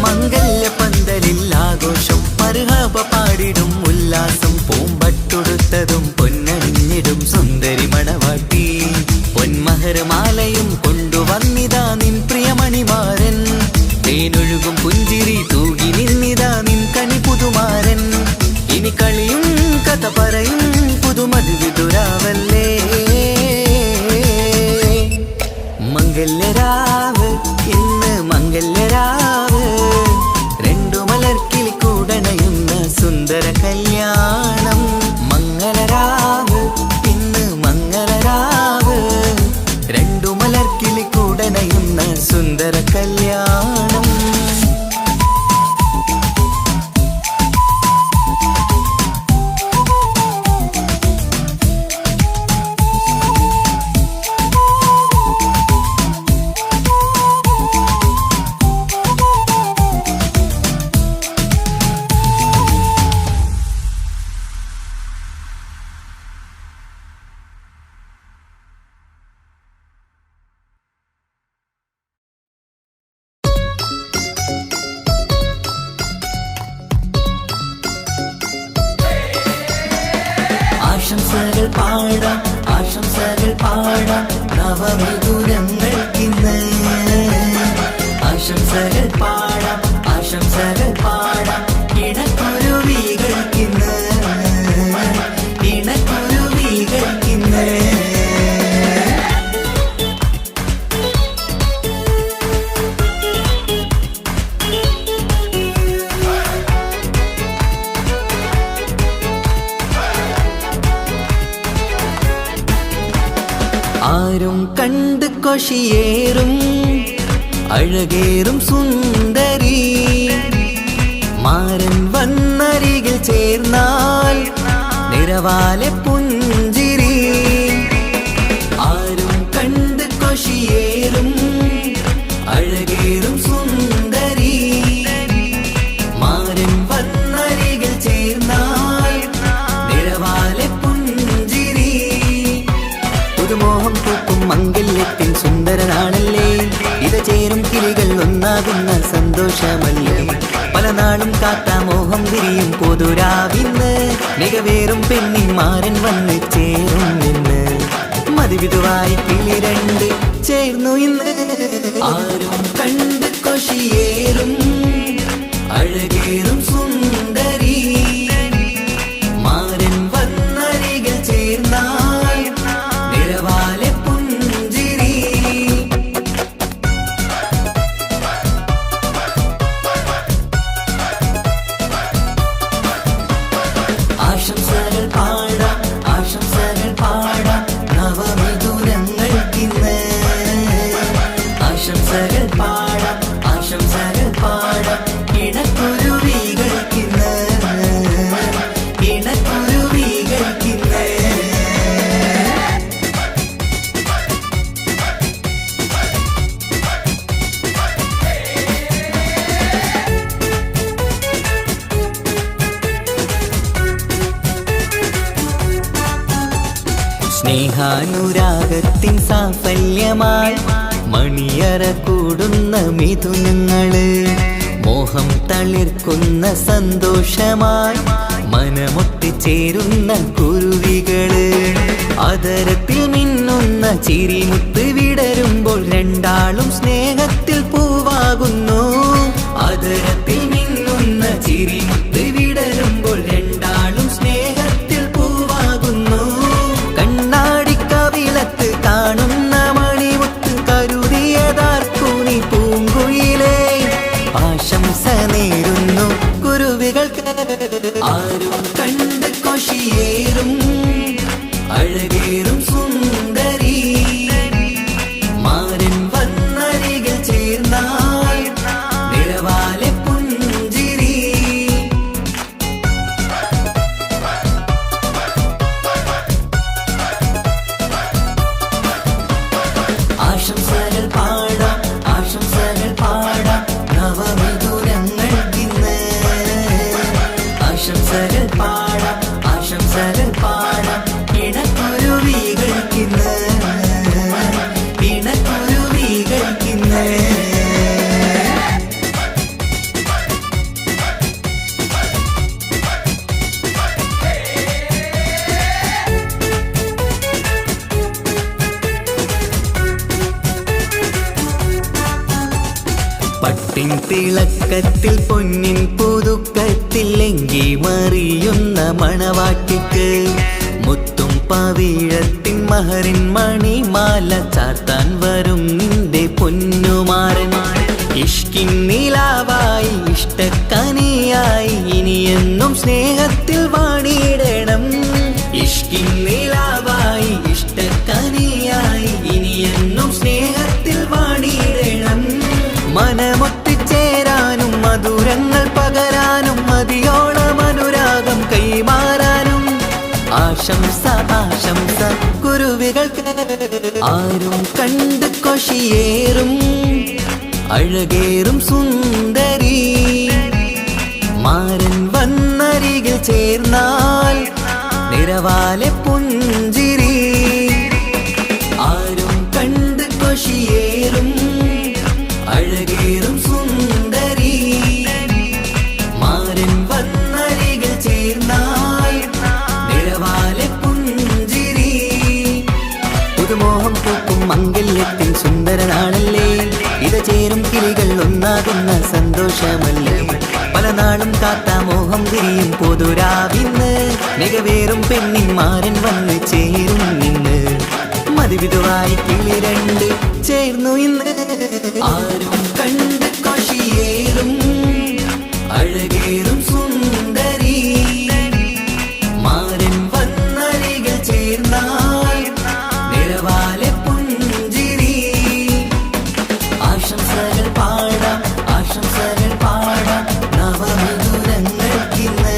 മംഗല്യ പന്തലിൽ ആഘോഷം മർഹബ പാടിടും ഉല്ലാസം. പൂമ്പട്ടുടുത്തതും പൊന്നണിഞ്ഞിടും സുന്ദരി മണവാട്ടി. പൊന്മഹർമാലയും കൊണ്ടുവന്നിതാ നിൻ പ്രിയമണിമാരൻ. തേനൊഴുകും പുഞ്ചിരി തൂകി നിന്നിതാ നിൻ കനി പുതുമാരൻ. ഇനി കളിയും കഥ പറയും പുതുമധുവിതുരാവല്ലേ. മംഗല്യരാവ് ഇന്ന് മംഗല്യരാവ്, രണ്ടു മലർക്കിളി കൂടണയുന്ന സുന്ദര കല്യാണം. മംഗളരാവ് ഇന്ന് മംഗളരാവ്, രണ്ടു മലർക്കിളി കൂടണയുന്ന സുന്ദര കല്യാണം. പാടാം ആശംസകൾ പാടാം നവമിഥുനങ്ങൾക്കിന്ന് ആശംസകൾ പാടാം ആശംസകൾ പാടാം ഇണക്കുരുവികൾക്കിന്ന് ഇണക്കുരുവികൾക്കിന്ന് ആരും കണ്ട് കൊഷിയേറും അഴകേറും സുന്ദരി മാരൻ വന്നരികിൽ ചേർന്നാൽ നിറവാലെ പുഞ്ചിരി ആരും കണ്ട് കൊഷിയേറും അഴകേറും സുന്ദരി മാരൻ വന്നരികിൽ ചേർന്നാൽ നിറവാലെ പുഞ്ചിരി പുതുമോഹം പൂക്കും മംഗല്യത്തിൻ സുന്ദരനാണല്ലേ ഇത് ചേരും കിളികൾ ഒന്നാകുന്ന സന്തോഷമല്ലേ പല നാളും കാത്ത മോഹം വിരിയും പൊതുരാവിന്ന് മികവേറും പെണ്ണിന്മാരൻ വന്ന് ചേരും ഇന്ന് മതിവിധുവായി കിളി രണ്ട് ചേർന്നു ഇന്ന് ആരും കണ്ട് കൊഷിയേറും അഴകേറും സുന്ദരി മാരൻ വന്നരികിൽ ചേർന്നാൽ നിറവാലെ പുഞ്ചിരി ആശംസകൾ പാടാം ആശംസകൾ പാടാം നവമിഥുനങ്ങൾക്കിന്ന് ആശംസകൾ പാടാം ആശംസകൾ പാടാം ഇണക്കുരുവികൾക്കിന്ന് ഇണക്കുരുവികൾക്കിന്ന് സ്നേഹാനുരാഗത്തിൻ സാഫല്യമായി മണിയറ കൂടുന്ന മിഥുനങ്ങള് മോഹം തളിർക്കുന്ന സന്തോഷമായി മനമൊട്ടിച്ചേരുന്ന കുരുവികള് അതരത്തിൽ മിന്നുന്ന ചിരിമുത്ത് വിടരുമ്പോൾ രണ്ടാളും സ്നേഹത്തിൽ പൂവാകുന്നു അതരത്തിൽ മിന്നുന്ന ചിരിമുത്ത് വിടരുമ്പോൾ രണ്ടാളും സ്നേഹത്തിൽ പൂവാകുന്നു കണ്ണാടിക്കവിളത്ത് കാണുന്ന മണിമുത്ത് കരുതിയതാർക്കൂനി പൂങ്കുയിലേ ആശംസ നേരുന്നു കുരുവികൾക്ക് ആരും കണ്ട് കൊഷിയേറും അഴകേറും സുന്ദരി മാരൻ വന്നരികിൽ ചേർന്നാൽ നിറവാലെ പുഞ്ചിരി ആശംസകൾ പാടാം ആശംസകൾ പാടാം നവമിഥുനങ്ങൾക്കിന്ന് ആശംസകൾ പാടാം ആശംസകൾ പാടാം ഇണക്കുരുവികൾക്കിന്ന് ഇണക്കുരുവികൾക്കിന്ന് പട്ടിൻ തിളക്കത്തിൽ പൊന്നിൻ പുതുക്കത്തിൽ എങ്കി മറിയുന്ന മണവാട്ടിക്ക് മുത്തും പവിഴത്തിൻ മഹറിൻ മണിമാല ചാർത്താൻ വരും നിന്റെ പൊന്നുമാരൻ ഇഷ്കിൻ നിലാവായി ഇഷ്ടക്കനിയായി ഇനിയെന്നും സ്നേഹത്തിൽ വാണിയിടണം ഇഷ്കിൻ നിലാവായി ഇഷ്ടക്കനിയായി ഇനിയെന്നും സ്നേഹത്തിൽ വാണിയിടണം മനമൊത്തിച്ചേരാനും മധുരങ്ങൾ പകരാനും മതിയോളം അനുരാഗം കൈമാറാനും ആശംസ ആശംസ കുരുവികൾക്ക് ആരും കണ്ട് കൊഷിയേറും അഴകേറും സുന്ദരി മാരൻ വന്നരികിൽ ചേർന്നാൽ നിറവാലെ പുഞ്ചിരി ആരും കണ്ട് കൊഷിയേറും അഴകേറും സുന്ദരി മാരൻ വന്നരികിൽ ചേർന്നാൽ നിറവാലെ പുഞ്ചിരി നാളല്ലേ ഇത് ചേരും കിളികൾ ഒന്നാകുന്ന സന്തോഷമല്ലേ പല നാളും കാത്ത മോഹം തിരിയും പൊതുരാവിന്ന് മികവേറും പെണ്ണിൻ മാരൻ വന്ന് ചേരും നിന്ന് മതിവിധുവായി കിളി രണ്ട് ചേർന്നു ഇന്ന് ആരും കണ്ട് കാശിയേറും അഴകേറും സുന്ദരി മാരൻ വന്നരികൾ ചേർന്നാൽ നിറവാലെ പുഞ്ചിരി ആശംസകൾ പാടാം നവമധുരങ്ങൾക്കിന്ന്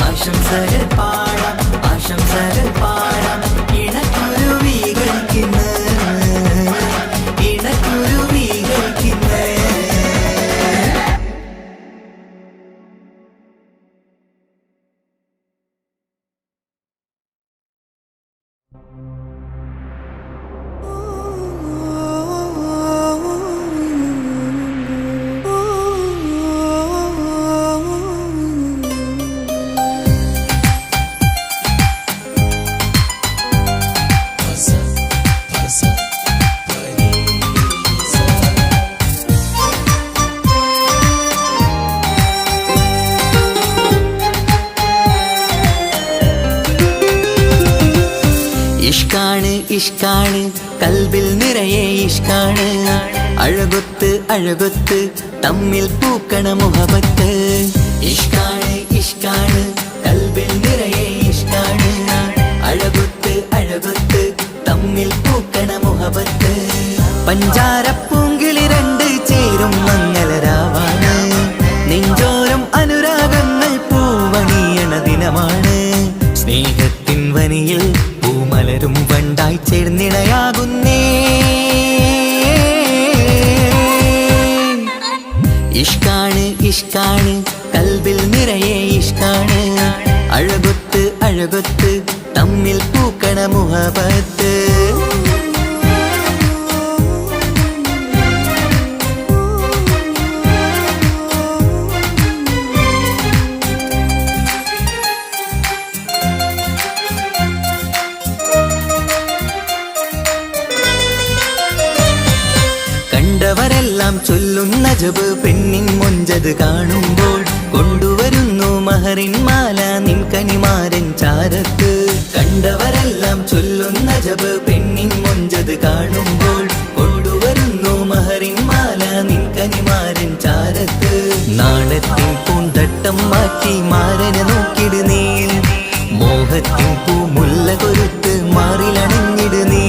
ആശംസകൾ പാടാം ഇണക്കുരുവികൾക്കിന്ന് ഇഷ്കാണ് കൽബിൽ നിറയെ ഇഷ്കാണ് അഴകൊത്ത് തമ്മിൽ പൂക്കണ മുഹബത്ത് ഇഷ്കാണ് കൽബിൽ നിറയെ ഇഷ്കാണ് അഴകൊത്ത് തമ്മിൽ പൂക്കണ മുഹബത്ത് പഞ്ചാരപ്പൂങ്കിളി രണ്ട് ചേരും മംഗളരാവാണ് നെഞ്ചോരം അനുരാഗങ്ങൾ പൂവണിയണ ദിനമാണ് സ്നേഹത്തിൻ വനിയിൽ പൂമലരും വണ്ടായി ചേർന്നിണയാകുന്നേ ഇഷ്കാണ് കൽബിൽ നിറയെ ഇഷ്കാണ് അഴകൊത്ത് തമ്മിൽ പൂക്കണ മുഹബത്ത് കണ്ടവരെല്ലാം ചൊല്ലുന്ന ജബ് പെണ്ണിൻ മൊഞ്ചത് കാണുമ്പോൾ കൊണ്ടുവരുന്നു മഹറിൻ മാല നിൻ കനിമാരൻ ചാരത്ത് കണ്ടവരെല്ലാം ചൊല്ലുന്ന ജബ് പെണ്ണിൻ മൊഞ്ചത് കാണുമ്പോൾ കൊണ്ടുവരുന്നു മഹറിൻ മാല നിൻ കനിമാരൻ ചാരത്ത് നാണത്തിൻ പൂന്തട്ടം മാറ്റി മാരനെ നോക്കിട് നീ മോഹത്തിൻ പൂമുല്ല കൊരുത്ത് മാറിലണഞ്ഞിട് നീ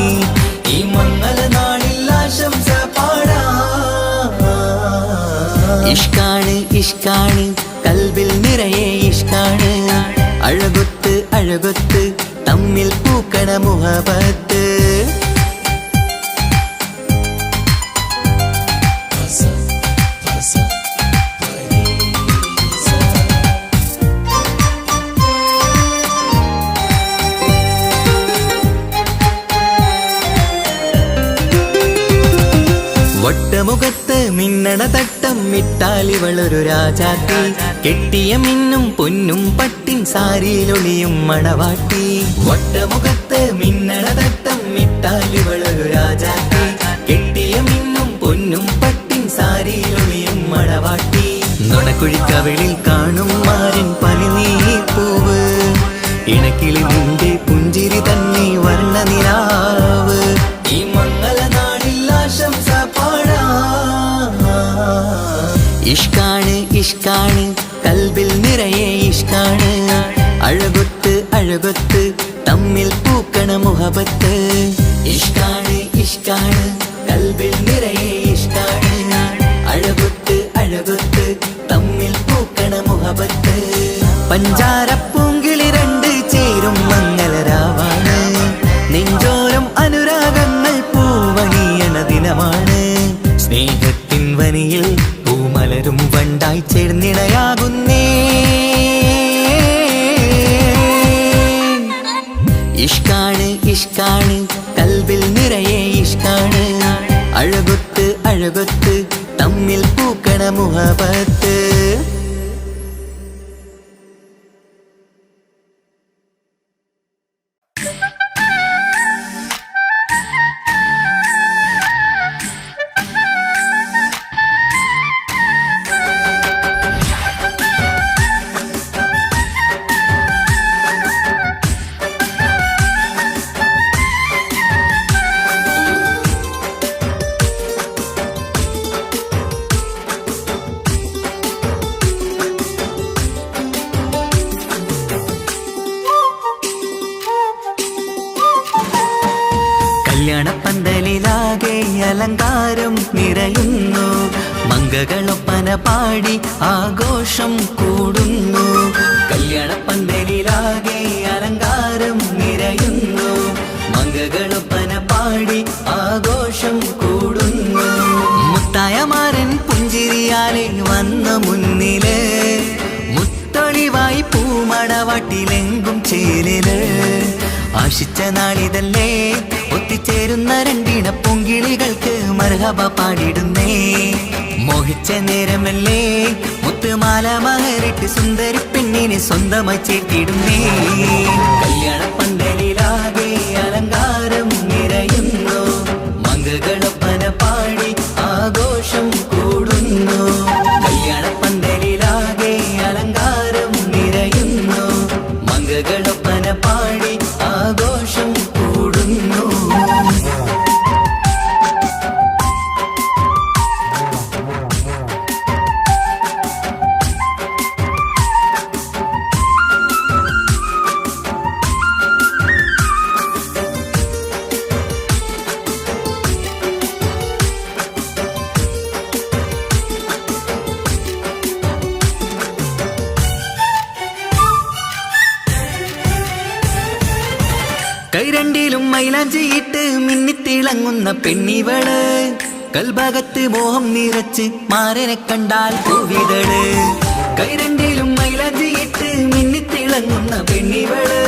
ഈ മംഗള നാളിൽ ആശംസ ഇഷ്കാണ് കൽബിൽ നിറയെ ഇഷ്കാണ് അഴകൊത്ത് തമ്മിൽ പൂക്കണ മുഹബത്ത് വട്ടമുഖത്ത് മിന്നണ തട്ടം മിട്ടാലിവളൊരു രാജാത്തി കെട്ടിയ മിന്നും പൊന്നും പട്ടിൻ സാരിയിലൊളിയും മണവാട്ടി വട്ടമുഖത്ത് മിന്നണ തട്ടം മിട്ടാലിവളൊരു രാജാത്തി കെട്ടിയ മിന്നും പൊന്നും പട്ടിൻ സാരിയിലൊളിയും മണവാട്ടി നുണക്കുഴിക്കവിളിൽ കാണും മാരൻ പനിനീർപ്പൂവ് ഇണക്കിളി നിന്റെ പുഞ്ചിരി തന്നെ വർണ്ണനിലാവ് ഈ മംഗള നാളിൽ ആശംസ ഇഷ്കാണ് കൽബിൽ നിറയെ ഇഷ്കാണ് അഴകൊത്ത് തമ്മിൽ പൂക്കണ മുഹബത്ത് ഇഷ്കാണ് കൽബിൽ നിറയെ ഇഷ്കാണ് അഴകൊത്ത് തമ്മിൽ പൂക്കണ മുഹബത്ത് പഞ്ചാരപ്പൂങ്കിളി രണ്ട് ചേരും മംഗളരാവാണ് നെഞ്ചോരം അനുരാഗങ്ങൾ പൂവണിയണ ദിനമാണ് സ്നേഹത്തിൻ വനിയിൽ പൂമലരും വണ്ടായി ചേർന്നിണയാകുന്നേ ഇഷ്കാണ് കൽബിൽ നിറയെ ഇഷ്കാണ് അഴകൊത്ത് തമ്മിൽ പൂക്കണ മുഹബത്ത് അലങ്കാരം നിറയുന്നു. മംഗകളൊപ്പന പാടി ആഘോഷം കൂടുന്നു. കല്യാണപ്പന്തലിലാകെ അലങ്കാരം നിറയുന്നു. മംഗകളൊപ്പന പാടി ആഘോഷം കൂടുന്നു. മുത്തായമാരൻ പുഞ്ചിരിയാലെ വന്ന മുന്നില്, മുത്തൊളിവായി പൂമടവാട്ടിലെങ്കും ചേലില്. ആശിച്ച നാളിതല്ലേ ഒത്തിച്ചേരുന്ന രണ്ടിണ പൊങ്കിളികൾക്ക് മർഹബ പാടിടുന്നേ. മോഹിച്ച നേരമല്ലേ മുത്തുമാല മഹരിട്ട് സുന്ദരി പെണ്ണിനെ സ്വന്തമായി ചേർത്തിടുന്നേ. കല്യാണപ്പന്തലിലാകെ അലങ്കാരം നിറയുന്നു. മംഗകളൊപ്പന പാടി ആഘോഷം കൂടുന്നു. കല്യാണപ്പന്തലിലാകെ അലങ്കാരം നിറയുന്നു. മംഗകളൊപ്പന പാടി ആഘോഷം കൂടുന്നു. കൈരണ്ടിലും മൈലാഞ്ചിയിട്ട് മിന്നിത്തിളങ്ങുന്ന പെണ്ണിവള്. കൽഭാഗത്ത് മോഹം നിറച്ച് മാരനെ കണ്ടാൽ പൂവിതള്. കൈരണ്ടിലും മൈലാഞ്ചിയിട്ട് മിന്നിത്തിളങ്ങുന്ന പെണ്ണിവള്.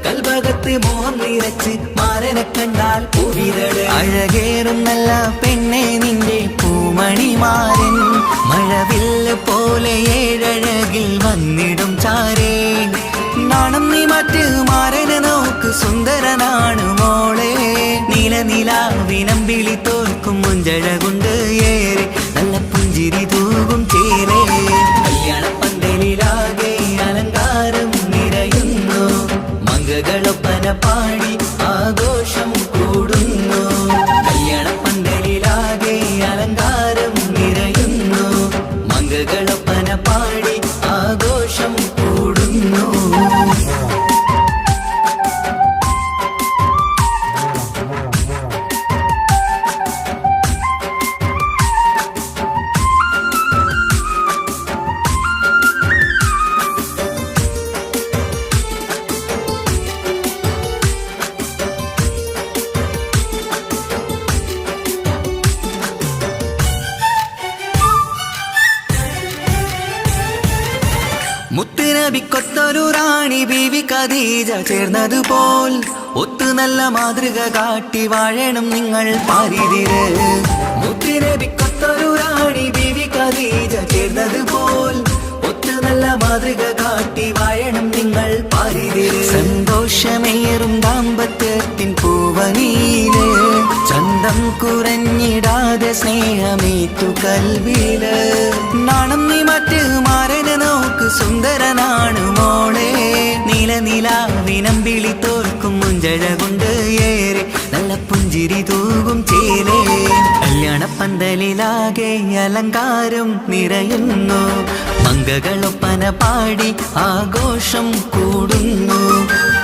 കൽഭാഗത്ത് മോഹം നിറച്ച് മാരനെ കണ്ടാൽ പൂവിതള്. അഴകേറും നല്ല പെണ്ണെ നിന്റെ പൂമണിമാരൻ. മഴവില്ല് പോലെ ഏഴഴകിൽ വന്നിടും ചാരേ. നാണം നീ മറ്റ് മാരനെ നോക്ക് സുന്ദരനാണ് മോളെ. നീലനിലാവിനമ്പിളി തോൽക്കും മുഞ്ചഴകൊണ്ട് ഏറെ നല്ല പുഞ്ചിരി തൂകും ചേരേ. കല്യാണപ്പന്തലിലാകെ അലങ്കാരം നിറയുന്നു. മംഗകളൊപ്പന പാടി ആഘോഷം കൂടുന്നു. കല്യാണപ്പന്തലിലാകെ അലങ്കാരം നിറയുന്നു. മംഗകളൊപ്പന പാടി ആഘോഷം കൂടുന്നു. മുത്തുനബിക്കൊത്തൊരു റാണി ബീവി ഖദീജ ചേർന്നതുപോൽ ഒത്തു നല്ല മാതൃക കാട്ടി വാഴണം നിങ്ങൾ പാരിതിര്. മുത്തുനബിക്കൊത്തൊരു റാണി ബീവി ഖദീജ ചേർന്നതുപോൽ ഒത്തു നല്ല മാതൃക കാട്ടി വാഴണം നിങ്ങൾ പാരിതിര്. സന്തോഷമേറും ദാമ്പത്യത്തിൻ പൂവനീല്. ചന്തം കുറഞ്ഞിടാതെ സ്നേഹമേറ്റു കൽവില്. നാണം നീ മറ്റ് മാരനെ നോക്ക് സുന്ദരനാണ് മോളെ. നീലനിലാവിനമ്പിളി തോൽക്കും മുഞ്ചഴകൊണ്ട് ഏറെ നല്ല പുഞ്ചിരി തൂകും ചേലേ. കല്യാണപ്പന്തലിലാകെ അലങ്കാരം നിറയുന്നു. മംഗകളൊപ്പന പാടി ആഘോഷം കൂടുന്നു.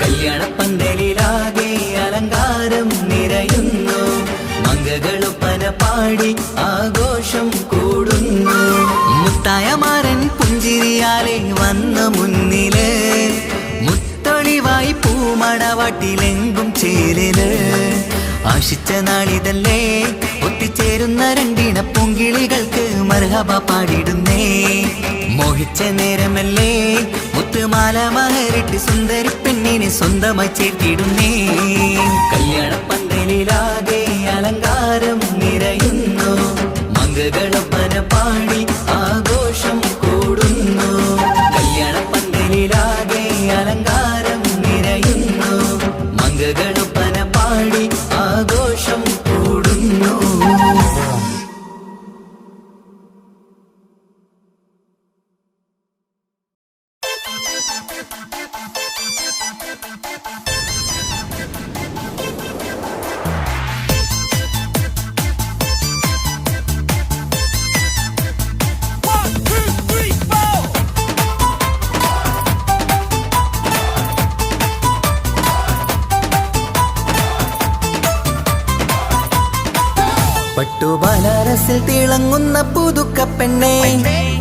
കല്യാണപ്പന്തലിലാകെ അലങ്കാരം നിറയുന്നു. മംഗകളൊപ്പന പാടി ആഘോഷം കൂടുന്നു. മുത്തായമാരൻ പുഞ്ചിരിയാലെ വന്ന മുന്നില്, മുത്തൊളിവായി പൂമടവാട്ടിലെങ്കും ചേലില്. ആശിച്ച നാളിതല്ലേ ഒത്തിച്ചേരുന്ന രണ്ടിണ പൊങ്കിളികൾക്ക് മർഹബ പാടിടുന്നേ. മോഹിച്ച നേരമല്ലേ മുത്തുമാല മഹരിട്ട് സുന്ദരി പെണ്ണിനെ സ്വന്തമായി ചേർത്തിടുന്നേ. കല്യാണപ്പന്തലിലാകെ അലങ്കാരം നിറയുന്നു. മംഗകളൊപ്പന പാടി ആഘോഷം കൂടുന്നു. കല്യാണപ്പന്തലിലാകെ അലങ്കാരം നിറയുന്നു. മംഗകളൊപ്പന പാടി ആഘോഷം കൂടുന്നു. ബനാറസിൽ തിളങ്ങുന്ന പുതുക്ക പെണ്ണേ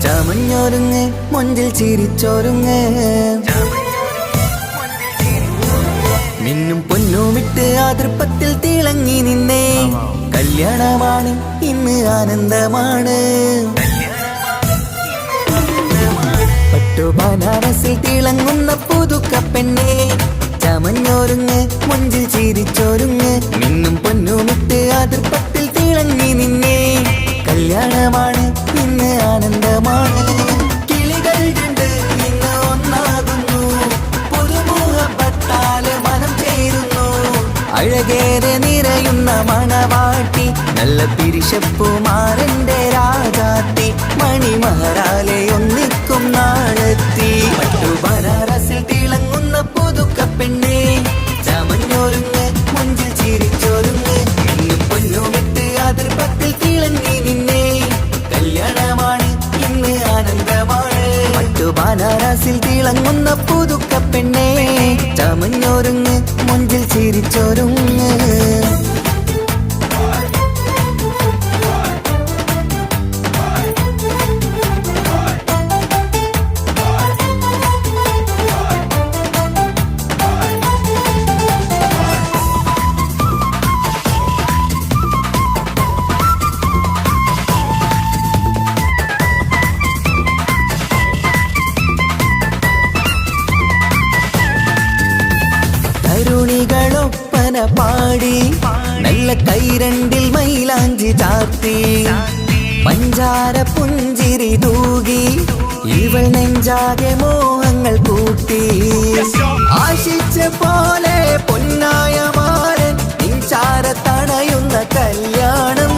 ചമഞ്ഞൊരുങ്ങ് മൊഞ്ചിൽ ചിരിച്ചൊരുങ്ങ് മിന്നും പൊന്നുമിട്ട് ആതൃപ്പത്തിൽ തിളങ്ങി നിന്നേ കല്യാണമാണ് ഇന്ന് ആനന്ദമാണ് ബനാറസിൽ തിളങ്ങുന്ന പുതുക്ക പെണ്ണേ ചമഞ്ഞൊരുങ്ങ് മൊഞ്ചിൽ ചിരിച്ചൊരുങ്ങ് മിന്നും പൊന്നുമിട്ട് ആതൃപ്പത്തിൽ തിളങ്ങി നിന്നേ കല്യാണമാണ് ഇന്ന് ആനന്ദമാണ് കിളികൾ കണ്ട് ഇന്ന് ഒന്നാകുന്നു പുതുമുഖപ്പെട്ടാല് മനം ചേരുന്നു അഴകേറെ നിറയുന്ന മണവാട്ടി നല്ല പിരിശപ്പുമാരന്റെ രാജാത്തി മണിമഹറാലെ ഒന്നിക്കും നാളെത്തി ബനാറസിൽ തിളങ്ങുന്ന പുതുക്ക പെണ്ണേ ചമഞ്ഞൊരുങ്ങ് മുഞ്ചിൽ ചിരിച്ചൊരുങ്ങ് മിന്നും പൊന്നുമിട്ട് അതിർപ്പത്തിൽ തിളങ്ങി നിന്നേ കല്യാണമാണ് ഇന്ന് ആനന്ദമാണ് ബനാറസിൽ തിളങ്ങുന്ന പുതുക്ക പെണ്ണേ ചമഞ്ഞൊരുങ്ങ് മുഞ്ചിൽ ചിരിച്ചൊരുങ്ങ് തരുണികളൊപ്പന പാടി നല്ല കൈരണ്ടിൽ മൈലാഞ്ചി ചാർത്തി പഞ്ചാര പുഞ്ചിരി തൂകി ഇവൾ നെഞ്ചാകെ മോഹങ്ങൾ കൂട്ടി ആശിച്ച പോലെ പൊന്നായ മാരൻ നിൻചാര തണയുന്ന കല്യാണം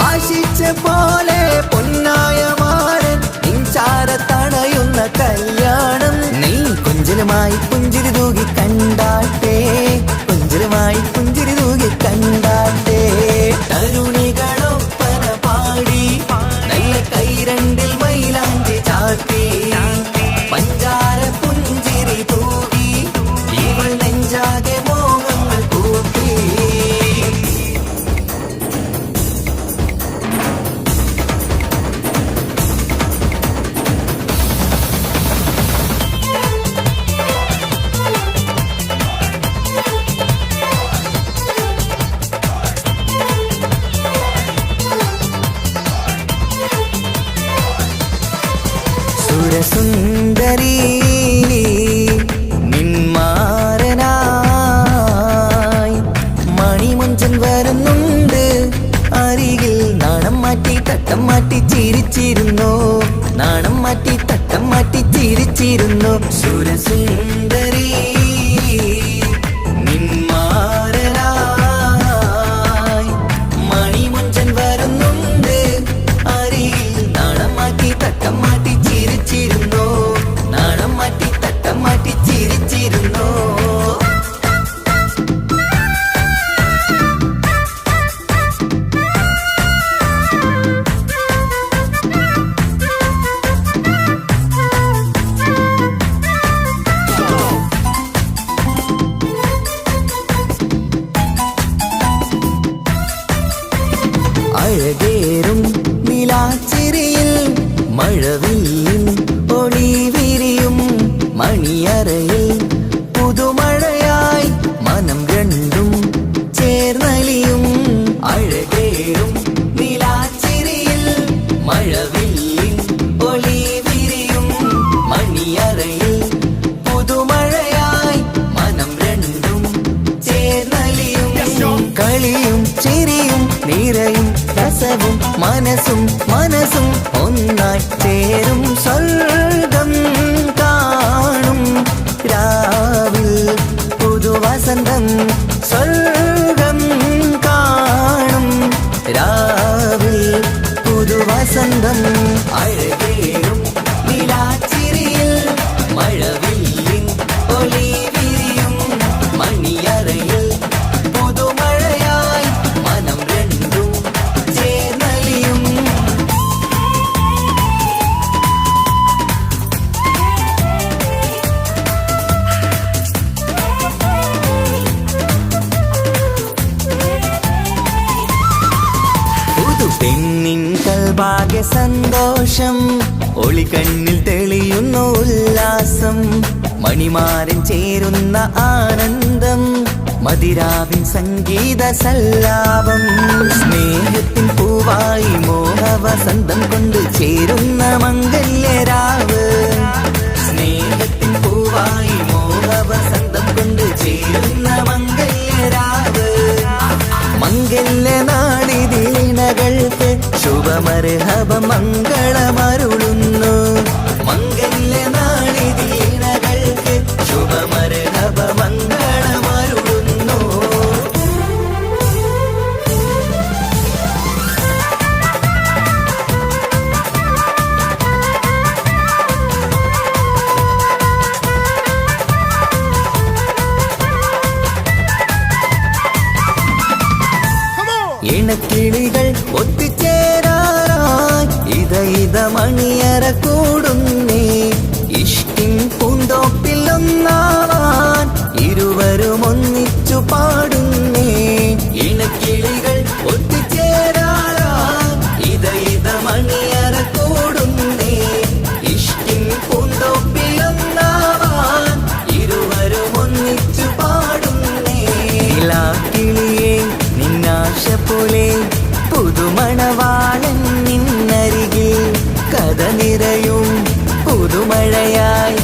ആശിച്ച പോലെ പൊന്നായ മാരൻ നിൻചാര തണയുന്ന കല്യാണം നീ കൊഞ്ചലുമായി പുഞ്ചിരി തൂകി കണ്ടാട്ടെ കൊഞ്ചലുമായി പുഞ്ചിരി തൂകി കണ്ടാട്ടെ തരുണികളൊപ്പന പാടി നല്ല കൈരണ്ടിൽ മൈലാഞ്ചി ചാർത്തി പഞ്ചാര പുഞ്ചിരി തൂകി ഇവൾ നെഞ്ചാകെ മോഹങ്ങൾ കൂട്ടി സുരസുന്ദരി നിന്മാരനായി മണിമുഞ്ചൻ വരുന്നുണ്ട് അരികിൽ നാണം മാറ്റി തട്ടം മാറ്റി ചിരിച്ചിരുന്നു നാണം മാറ്റി തട്ടം മാറ്റി ചിരിച്ചിരുന്നു സുരസുന്ദരി നിന്മാരനായി മണിമുഞ്ചൻ വരുന്നുണ്ട് അരികിൽ നാണം മാറ്റി തട്ടം മാറ്റി ചിരിച്ചിരുന്നു നാണം മാറ്റി തട്ടം മാറ്റി ചിരിച്ചിരുന്നു അഴകേറും നിലാച്ചിരിയിൽ മഴവില്ലിൻ ഒളി വിരിയും മണിയറയിൽ പുതുമഴയായി മനം രണ്ടും ചേർന്നലിയും അഴകേറും നിലാച്ചിരിയിൽ മഴവില്ലിൻ ഒളി വിരിയും മണിയറയിൽ പുതുമഴയായി മനം രണ്ടും ചേർന്നലിയും കളിയും ചിരിയും നിറയും രസവും മനസ്സും മനസ്സും ഒന്നായി ചേരും സ്വർഗം കാണും രാവിൽ പുതുവസന്തം സ്വർഗം കാണും രാവിൽ പുതുവസന്തം അഴകേറും നിലാച്ചിരിയിൽ മഴവില്ലിൻ ഒളി വിരിയും മണിയറയിൽ പുതുമഴയായി മനം രണ്ടും ചേർന്നലിയും ഭാഗ്യ സന്തോഷം ഒളികണ്ണിൽ തെളിയുന്നു ഉല്ലാസം മണിമാരൻ ചേരുന്ന ആനന്ദം മതിരാവിൻ സംഗീത സല്ലാപം സ്നേഹത്തിൻ പൂവായി മോഹവസന്തം കൊണ്ട് ചേരുന്ന മംഗല്യരാവ് സ്നേഹത്തിൻ പൂവായി മോഹവസന്തം കൊണ്ട് ചേരുന്ന മംഗല്യരാവ് മംഗല്യ നാടിദീനകൾക്ക് ശുഭമർഹബ മംഗളമരുളുന്നു മംഗല്യ നാടിദീനകൾക്ക് ശുഭമർഹബ മംഗളമരുളുന്നു. ഇണക്കിളികൾ ഒത്തുചേരാറായി ഇത മണിയറ കൂടുന്നേ ഇഷ്കിൻ പൂന്തോപ്പിൽ ഒന്നാവാൻ ഇരുവരും ഒന്നിച്ചു പാടുന്നേ ഇണക്കിളികൾ ഒത്തുചേരാറായി ഇത മണിയറ കൂടുന്നേ ഇഷ്കിൻ പൂന്തോപ്പിൽ ഒന്നാവാൻ ഇരുവരും ഒന്നിച്ചു പാടുന്നേ കിളിയേ നിന്നാശ പോലെ പുതുമണവാളൻ നിന്നരികിൽ കഥ നിറയും പുതുമഴയായി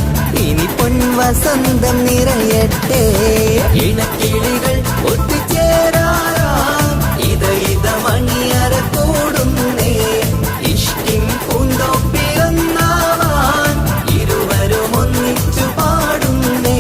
ഇനി പൊൻവസന്തം നിറയട്ടെ ഇണക്കിളികൾ ഒത്തുചേരാറാം ഇത മണിയറ കൂടുന്നേ ഇഷ്കിൻ പൂന്തോപ്പിലൊന്നാവാൻ ഇരുവരും ഒന്നിച്ചു പാടുന്നേ.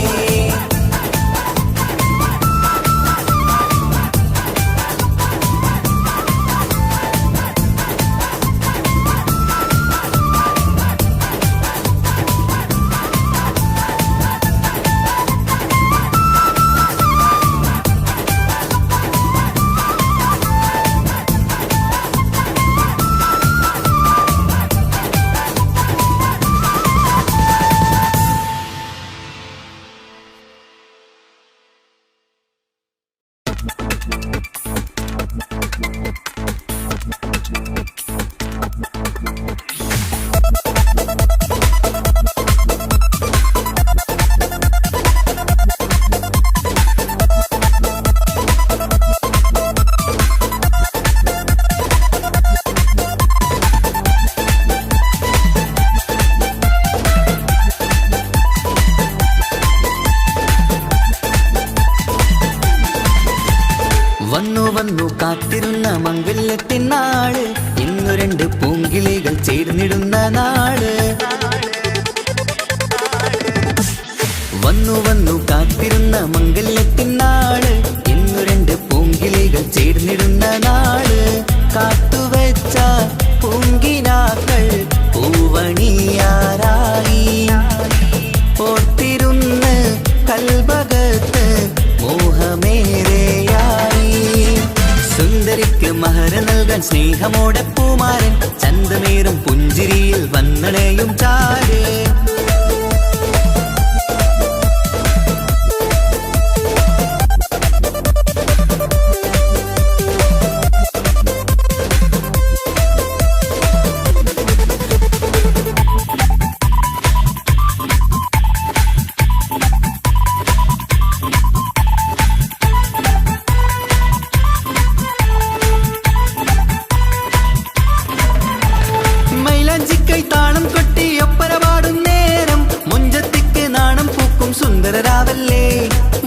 വന്നു കാത്തിരുന്ന മംഗല്യത്തിൻ നാള് ഇന്നു രണ്ട് പൂങ്കിളികൾ ചേർന്നിടുന്ന നാള് വന്നു കാത്തിരുന്ന മംഗല്യത്തിൻ നാള് ഇന്നു രണ്ട് പൂങ്കിളികൾ ചേർന്നിടുന്ന നാള് കാത്തുവെച്ച പൂങ്കിനാക്കൾ പൂവണിയാറായി ഓർത്തിരുന്ന് കൽബകത്ത് മോഹമേറെയായി സുന്ദരിക്ക് മഹർ നൽകാൻ സ്നേഹമോടെ പൂമാരൻ ചന്തമേറും പുഞ്ചിരിയിൽ വന്നണയും ചാരേ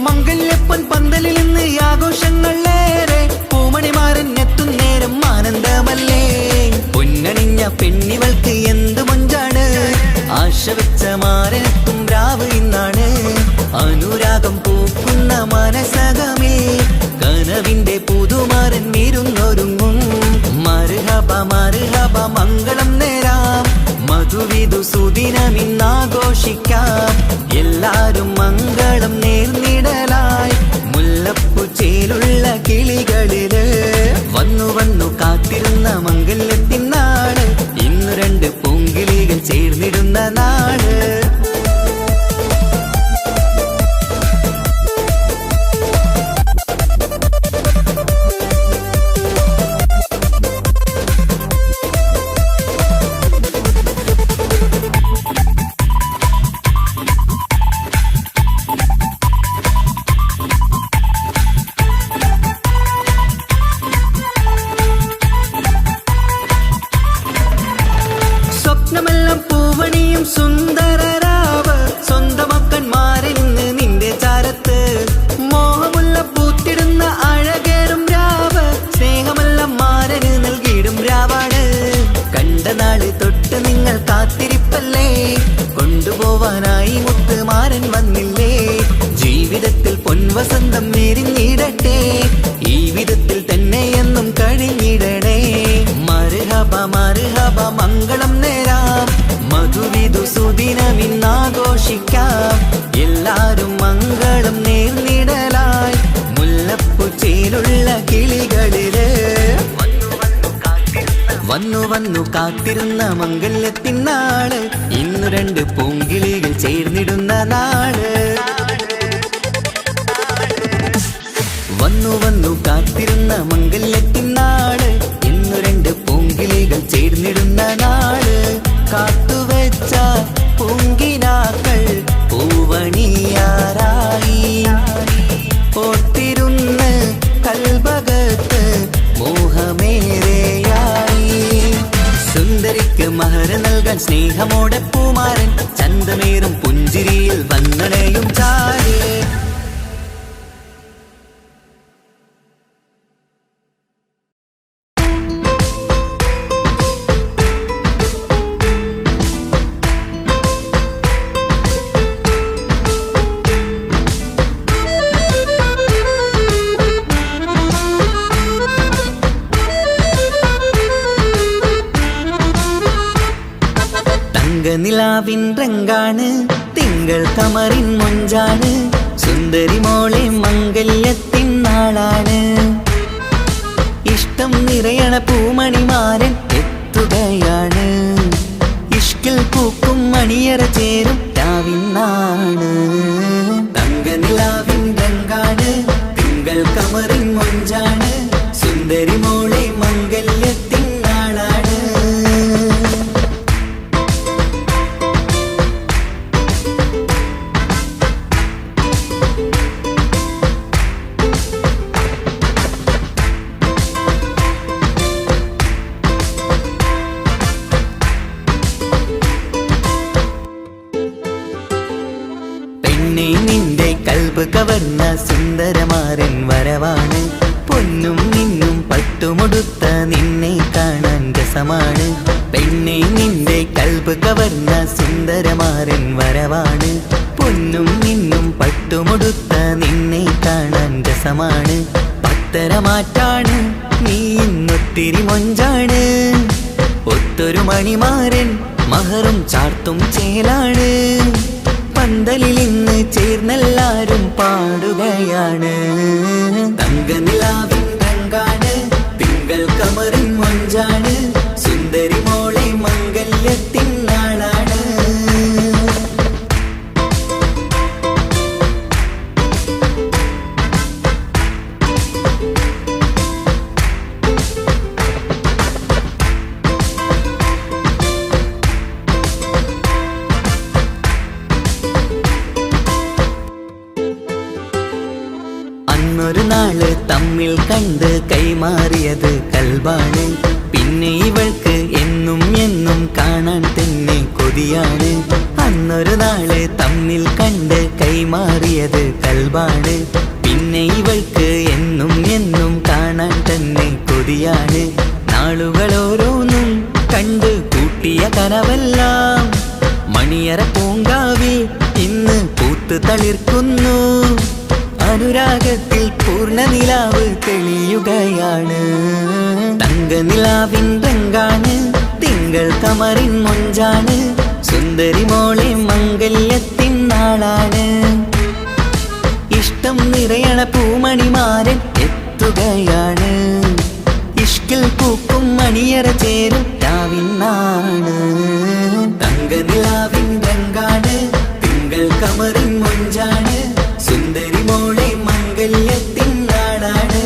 മംഗല്യപ്പൻ പന്തലിൽ നിന്ന് ആഘോഷങ്ങളേറെ പൂമണിമാരൻ എത്തുന്നേരം ആനന്ദമല്ലേ പൊന്നണിഞ്ഞ പെണ്ണിവൾക്ക് എന്ത് മൊഞ്ചാണ് ആശ വെച്ച മാരനെത്തും രാവ് ഇന്നാണ് അനുരാഗം പൂക്കുന്ന മനസകമേ കനവിന്റെ പുതുമാരൻ ഇരുന്നൊരുങ്ങും മർഹബ മർഹബ മംഗളം നേരാം മധുവിധു സുദിനമിന്നാഘോഷിക്കാം എല്ലാരും മംഗളം നേർന്നിടലായി മുല്ലപ്പു ചേലുള്ള കിളികളില് വന്നു കാത്തിരുന്ന മംഗല്യത്തിൻ നാള് ഇന്നു രണ്ട് പൂങ്കിളികൾ ചേർന്നിടുന്ന നാള് വസന്തം വിരിഞ്ഞിടട്ടെ, ഈ വിധത്തിൽ തന്നെ എന്നും കഴിഞ്ഞിടണേ. മർഹബ മർഹബ മംഗളം നേരാം, മധുവിധു സുദിനമിന്നാഘോഷിക്കാം. എല്ലാരും മംഗളം നേർന്നിടലായി മുല്ലപ്പൂച്ചേലുള്ള കിളികളില് വന്നു വന്നു കാത്തിരുന്ന മംഗല്യത്തിനാള്, ഇന്നു രണ്ട് പൂങ്കിളികൾ ചേർന്നിടുന്ന നാള്. വന്നു വന്നു കാത്തിരുന്ന മംഗല്യത്തിനാള്, ഇന്നു രണ്ട് പൂങ്കിളികൾ ചേർന്നിടുന്ന നാള്. കാത്തുവെച്ച പൂങ്കിനാക്കൾ പൂവണിയാറായി, ഓർത്തിരുന്ന് കൽബകത്ത് മോഹമേറെയായി. സുന്ദരിക്ക് മഹർ നൽകാൻ സ്നേഹമോടെ പൂമാരൻ, ചന്തമേറും പുഞ്ചിരിയിൽ വന്നണയും ചാര്. നിലാവിൻ രംഗാണ്, തിങ്കൾ കമറിൻ മൊഞ്ചാണ്, സുന്ദരി മോളെ മംഗല്യത്തിൻ നാളാണ്. ഇഷ്ടം നിറയണ പൂമണിമാരൻ എത്തുകയാണ്, ഇഷ്കിൽ പൂക്കും മണിയറ ചേരും രാവിനാണ്. തങ്ക നിലാവിൻ രംഗാണ്, തിങ്കൾ കമറിൻ മൊഞ്ചാണ്, സുന്ദരി മോളെ മംഗല്യത്തിൻ നാളാണ്. നിന്റെ കൽബ് കവർന്ന സുന്ദരമാരൻ വരവാണ്, പൊന്നും നിന്നും പട്ടുമുടുത്ത നിന്നെ കാണാൻ രസമാണ്. പെണ്ണെ നിന്റെ കൽബ് കവർന്ന സുന്ദരമാരൻ വരവാണ്, പൊന്നും നിന്നും പട്ടുമുടുത്ത നിന്നെ കാണാൻ രസമാണ്. പത്തരമാറ്റാണ് നീ ഇന്നൊത്തിരി മൊഞ്ചാണ്, ഒത്തൊരു മണിമാരൻ മഹറും ചാർത്തും ചേലാണ്. പന്തലിൽ ഇന്ന് ചേർന്നെല്ലാരും പാടുകയാണ്, തങ്കനിലാവിൻ രംഗാണ്, തിങ്കൾ കമറിൻ മൊഞ്ചാണ്, സുന്ദരി മോളെ മംഗല്യത്തിൻ നാളാണ്. ഒരു നാള് തമ്മിൽ കണ്ട് കൈമാറിയത് കൽബാണ്, പിന്നെ ഇവൾക്ക് എന്നും എന്നും കാണാൻ തന്നെ കൊതിയാണ്. അന്നൊരു നാള് തമ്മിൽ കണ്ട് കൈമാറിയത് കൽബാണ്, പിന്നെ ഇവൾക്ക് എന്നും എന്നും കാണാൻ തന്നെ കൊതിയാണ്. നാളുകൾ ഓരോന്നും കണ്ട് കൂട്ടിയ കനവെല്ലാം മണിയറ പൂങ്കാവിൽ ഇന്ന് പൂത്ത് തളിർക്കുന്നു. അനുരാഗത്തിൽ പൂർണ്ണ നിലാവ് തെളിയുകയാണ്, തങ്ക നിലാവിൻ രംഗാണ്, തിങ്കൾ കമറിൻ മൊഞ്ചാണ്, സുന്ദരി മോളെ മംഗല്യത്തിൻ നാളാണ്. ഇഷ്ടം നിറയണ പൂമണിമാരൻ എത്തുകയാണ്, ഇഷ്കിൽ പൂക്കും മണിയറ ചേരും രാവിനാണ്. തങ്ക നിലാവിൻ രംഗാണ്, തിങ്കൾ കമറിൻ മൊഞ്ചാണ്, സുന്ദരി മോളെ മംഗല്യത്തിൻ നാളാണ്.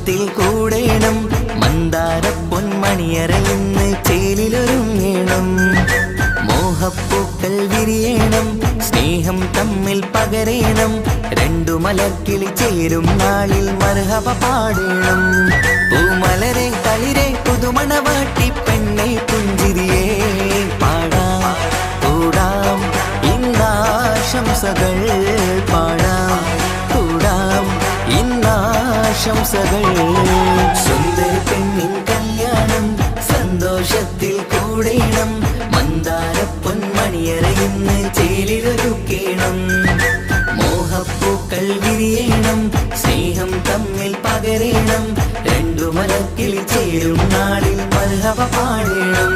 സന്തോഷത്തിൽ കൂടേണം മന്ദാര പൊന്മണിയറയിന്ന് ചേലിലൊരുങ്ങേണം മോഹപ്പൂക്കൾ വിരിയണം സ്നേഹം തമ്മിൽ പകരേണം രണ്ടു മലർക്കിളി ചേരും നാളിൽ മർഹബ പാടേണം പൂമലരെ തളിരെ പുതുമണവാട്ടി പെണ്ണെ പുഞ്ചിരിയേ പാടാം കൂടാം ഇന്നാശംസകൾ പാടാം കൂടാം ഇന്നാശംസകൾ സുന്ദര പെണ്ണിൻ കല്യാണം സന്തോഷത്തിൽ കൂടേണം മന്ദാര പൊന്മണിയറയിന്ന് ചേലിലൊരുക്കേണം മോഹപ്പൂക്കൾ വിരിയണം സ്നേഹം തമ്മിൽ പകരേണം രണ്ടു മലക്കിളി ചേരും നാളിൽ മർഹബ പാടേണം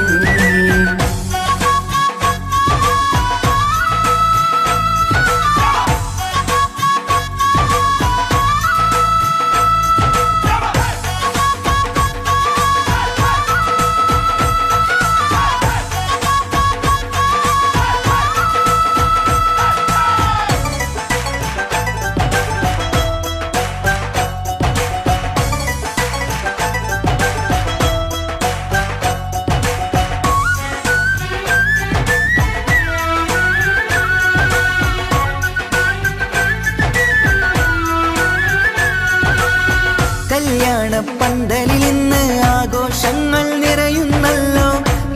കല്യാണ പന്തലിൽ ഇന്ന് ആഘോഷങ്ങൾ നിറയുന്നല്ലോ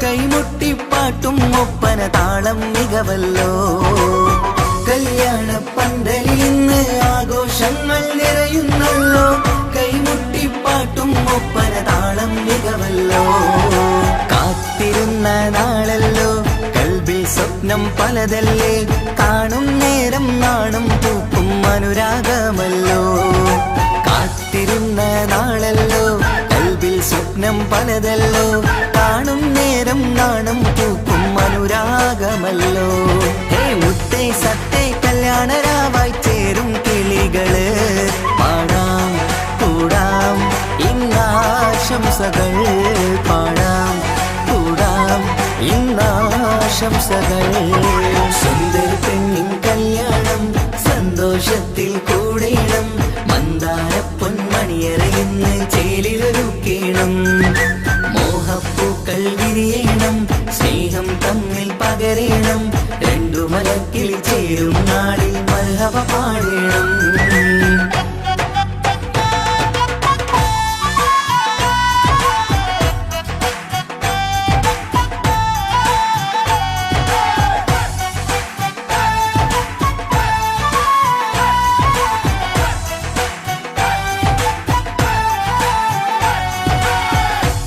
കൈമുട്ടിപ്പാട്ടും ഒപ്പന താളം മികവല്ലോ കല്യാണ പന്തലിൽ ഇന്ന് ആഘോഷങ്ങൾ നിറയുന്നല്ലോ കൈമുട്ടിപ്പാട്ടും ഒപ്പന താളം മികവല്ലോ കാത്തിരുന്ന നാളല്ലോ കൽബിൽ സ്വപ്നം പലതല്ലേ കാണും നേരം നാണം പൂക്കും അനുരാഗമല്ലോ കാത്തിരുന്ന നാളല്ലോ കൽബിൽ സ്വപ്നം പലതല്ലോ കാണും നേരം നാണം പൂക്കും അനുരാഗമല്ലോ ഹേ മുത്തേ സത്തേ കല്യാണരാവായി ചേരും കിളികള് പാടാം കൂടാം ഇന്നാശംസകൾ പാടാം കൂടാം ഇന്നാശംസകൾ സുന്ദര പെണ്ണിൻ കല്യാണം സന്തോഷത്തിൽ കൂടേണം മന്ദാര പൊന്മണിയറയിന്ന് ചേലിലൊരുക്കേണം മോഹപ്പൂക്കൾ വിരിയണം സ്നേഹം തമ്മിൽ പകരേണം രണ്ടു മലക്കിളി ചേരും നാളിൽ മർഹബ പാടേണം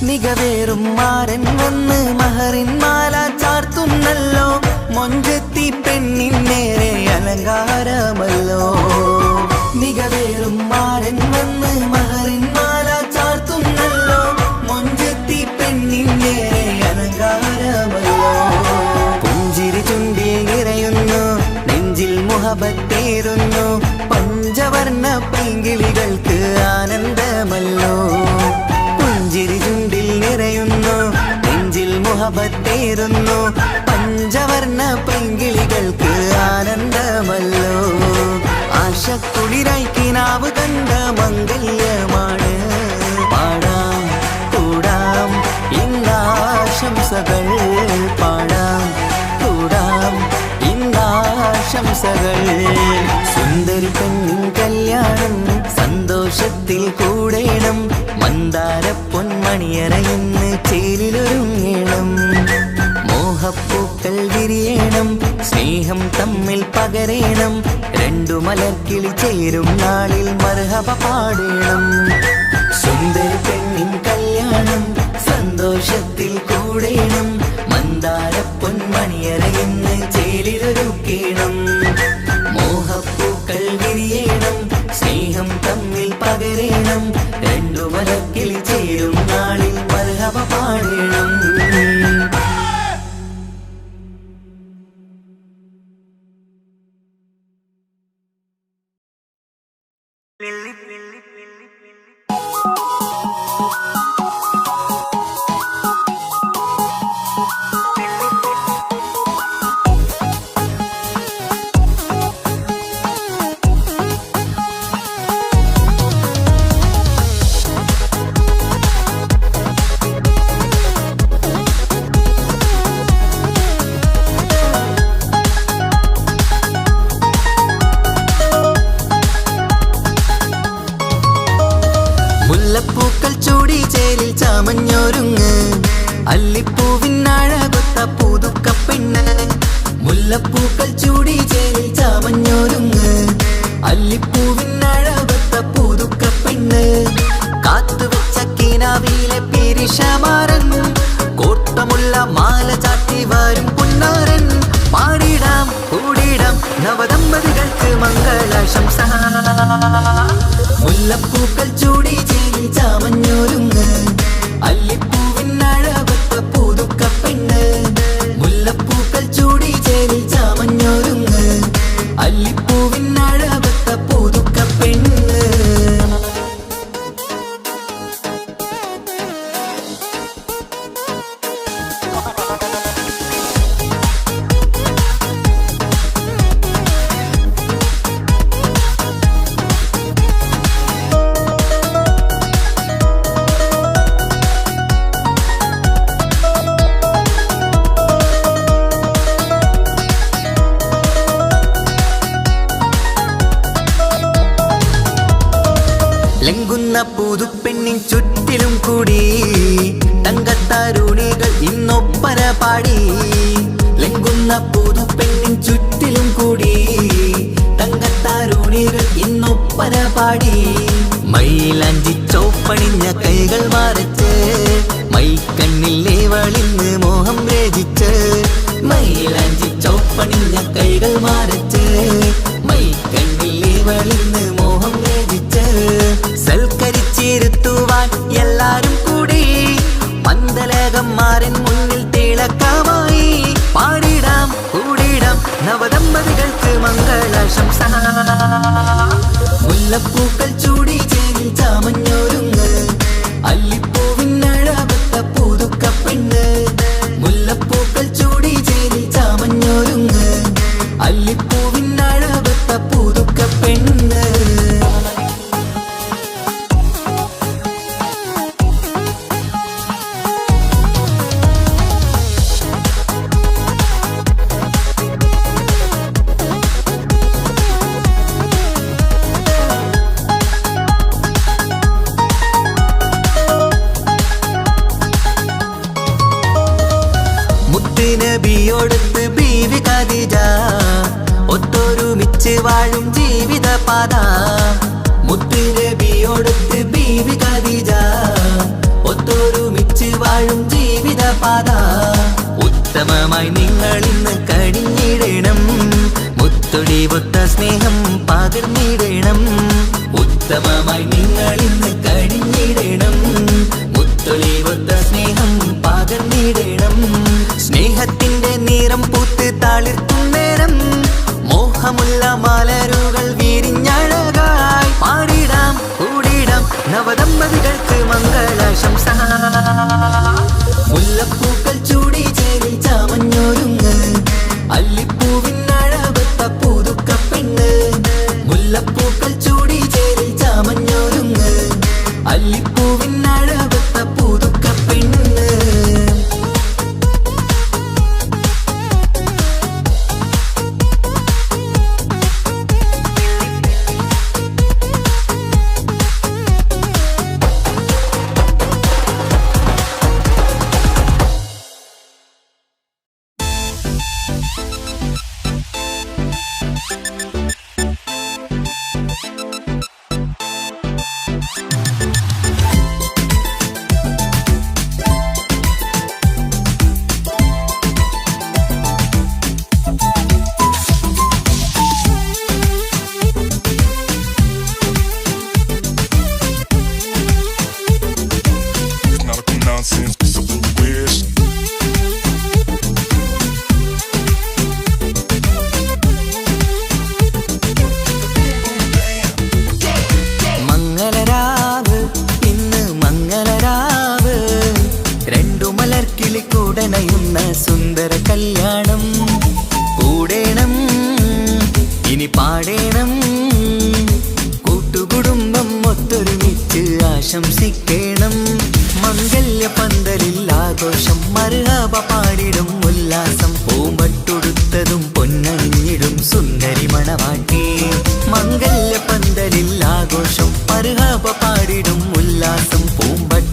മികവേറും മാരൻ വന്ന് മഹറിൻ മാല ചാർത്തുന്നല്ലോ മൊഞ്ചെത്തി പെണ്ണിൻ നേരെ അലങ്കാരമല്ലോ മികവേറും മാരൻ വന്ന് മഹറിൻ മാല ചാർത്തുന്നല്ലോ മൊഞ്ചെത്തി പെണ്ണിൻ നേരെ അലങ്കാരമല്ലോ പുഞ്ചിരി ചുണ്ടിൽ നിറയുന്നു നെഞ്ചിൽ മുഹബത്തേറുന്നു പഞ്ചവർണ്ണ പൈങ്കിളികൾക്ക് ആനന്ദമല്ലോ പുഞ്ചിരി ചുണ്ടിൽ നിറയുന്നു നെഞ്ചിൽ മുഹബത്തേറുന്നു പഞ്ചവർണ്ണ പൈങ്കിളികൾക്ക് ആനന്ദമല്ലോ ആശക്കുളിരായി കിനാവ് കണ്ട മംഗല്യമാണ് പാടാം കൂടാം ഇന്നാശംസകൾ പാടാം കൂടാം ഇന്നാശംസകൾ സുന്ദരി പെണ്ണിൻ കല്യാണം സന്തോഷത്തിൽ കൂടേണം മന്ദാര പൊന്മണിയറയിന്ന് ചേലിലൊരുങ്ങേണം മോഹപ്പൂക്കൾ വിരിയണം സ്നേഹം തമ്മിൽ പകരേണം രണ്ടു മലർക്കിളി ചേരും നാളിൽ മർഹബ പാടേണം സുന്ദര പെണ്ണിൻ കല്യാണം സന്തോഷത്തിൽ കൂടേണം മന്ദാര പൊന്മണിയറയിന്ന് ചേലിലൊരുക്കേണം മോഹപ്പൂക്കൾ വിരിയണം സ്നേഹം തമ്മിൽ പകരേണം രണ്ടു മലക്കിളി ചേരും നാളിൽ മർഹബ പാടേണം ചൂടി ചേലിൽ ചാമഞ്ഞൊരുങ്ങ് അല്ലിപ്പൂവിനഴകൊത്ത പുതുക്കപ്പെണ്ണ് മുല്ലപ്പൂക്കൾ ചൂടി ചേലിൽ ചാമഞ്ഞൊരുങ്ങ് അല്ലിപ്പൂവിനഴകൊത്ത പുതുക്കപ്പെണ്ണ് കാത്തുവെച്ച കിനാവിലെ പിരിശമാരൻ കോട്ടമുള്ള മാല ചാട്ടി വരും പുന്നാരൻ പാടിടാം കൂടിടാം നവദമ്പതികൾക്ക് മംഗളാശംസ മുല്ലപ്പൂക്കൾ ചൂടി ചേലി ചാമഞ്ഞൊരുങ്ങ് അല്ലിപ്പൂവിനഴകൊത്ത പുതുക്കപ്പെണ്ണ് മുല്ലപ്പൂക്കൾ ചൂടി ചേലി ചാമഞ്ഞൊരുങ്ങ് അല്ലിപ്പൂവിനഴകൊത്ത പുതുക്കപ്പെണ്ണ് ലംഘുന്ന പുതുപ്പെണ്ണിൻ ചുറ്റിലും കൂടി തങ്കത്താരുണികൾ ഇന്നൊപ്പന പാടി ലംഘുന്ന പുതുപ്പെണ്ണിൻ ചുറ്റിലും കൂടി തങ്കത്താരുണികൾ ഇന്നൊപ്പന പാടി മൈലാഞ്ചി ചോപ്പണിഞ്ഞ കൈകൾ മറച്ച് മൈക്കണ്ണിലെ വളിന്ന് മോഹം രചിച്ച് മൈലാഞ്ചി ചോപ്പണിഞ്ഞ കൈകൾ മറച്ച് മൈക്കണ്ണിലെ വളിന്ന് മോഹം രചിച്ച് സൽക്കരിച്ചിരുത്തുവാൻ എല്ലാരും കൂടി പന്തലകന്മാരൻ മുന്നിൽ തിളക്കമായി പാടിടാം കൂടിടാം നവദമ്പതികൾക്ക് മംഗളാശംസ മുല്ലപ്പൂക്കൾ ചൂടി ചേലി ചാമഞ്ഞൊരുങ്ങ് അല്ലിപ്പൂവിനഴകൊത്ത പുതുക്കപ്പെണ്ണ് മുല്ലപ്പൂക്കൾ ചൂടി ചേലി ചാമഞ്ഞൊരുങ്ങ് അല്ലിപ്പൂവിനഴകൊത്ത പുതുക്കപ്പെണ്ണ് നബിയോടൊത്ത് ബീവി ഖദീജ ഒത്തൊരുമിച്ച് വാഴും ജീവിതപാത മുത്ത് നബിയോടൊത്ത് ബീവി ഖദീജ ഒത്തൊരുമിച്ച് വാഴും ജീവിതപാത ഉത്തമമായി നിങ്ങൾ ഇന്ന് കഴിഞ്ഞിടണം മുത്തൊടിവൊത്ത സ്നേഹം പകർന്നിടണം ഉത്തമമായി നിങ്ങൾ ഇന്ന് കഴിഞ്ഞിടണം മുത്തൊളിവൊത്ത സ്നേഹം പകർന്നിടണം സ്നേഹത്തിന്റെ നിറം പൂത്ത് തളിർക്കും നേരം മോഹമുള്ള മലരുകൾ വിരിഞ്ഞഴകായി പാടിടാം കൂടിടാം നവദമ്പതികൾക്ക് മംഗളാശംസ മുല്ലപ്പൂക്കൾ ചൂടി ചേലി ചാമഞ്ഞൊരുങ്ങ് അല്ലിപ്പൂവിനഴകൊത്ത പുതുക്കപ്പെണ്ണ് മുല്ലപ്പൂക്കൾ ചൂടി ചേലി ചാമഞ്ഞൊരുങ്ങ് അല്ലിപ്പൂവിനഴകൊത്ത പുതുക്കപ്പെണ്ണ് കൂടനയുന്ന സുന്ദര കല്യാണം കൂടേണം ഇനി പാടേണം കൂട്ടുകുടുംബം ഒത്തൊരുമിച്ച് ആശംസിക്കണം മംഗല്യ പന്തലിൽ ആഘോഷം മർഹബ പാടിടും ഉല്ലാസം പൂമ്പട്ടൊടുത്തതും പൊന്നണിഞ്ഞിടും സുന്ദരി മണവാട്ടി മംഗല്യ പന്തലിൽ ആഘോഷം മർഹബ പാടിടും ഉല്ലാസം പൂമ്പട്ട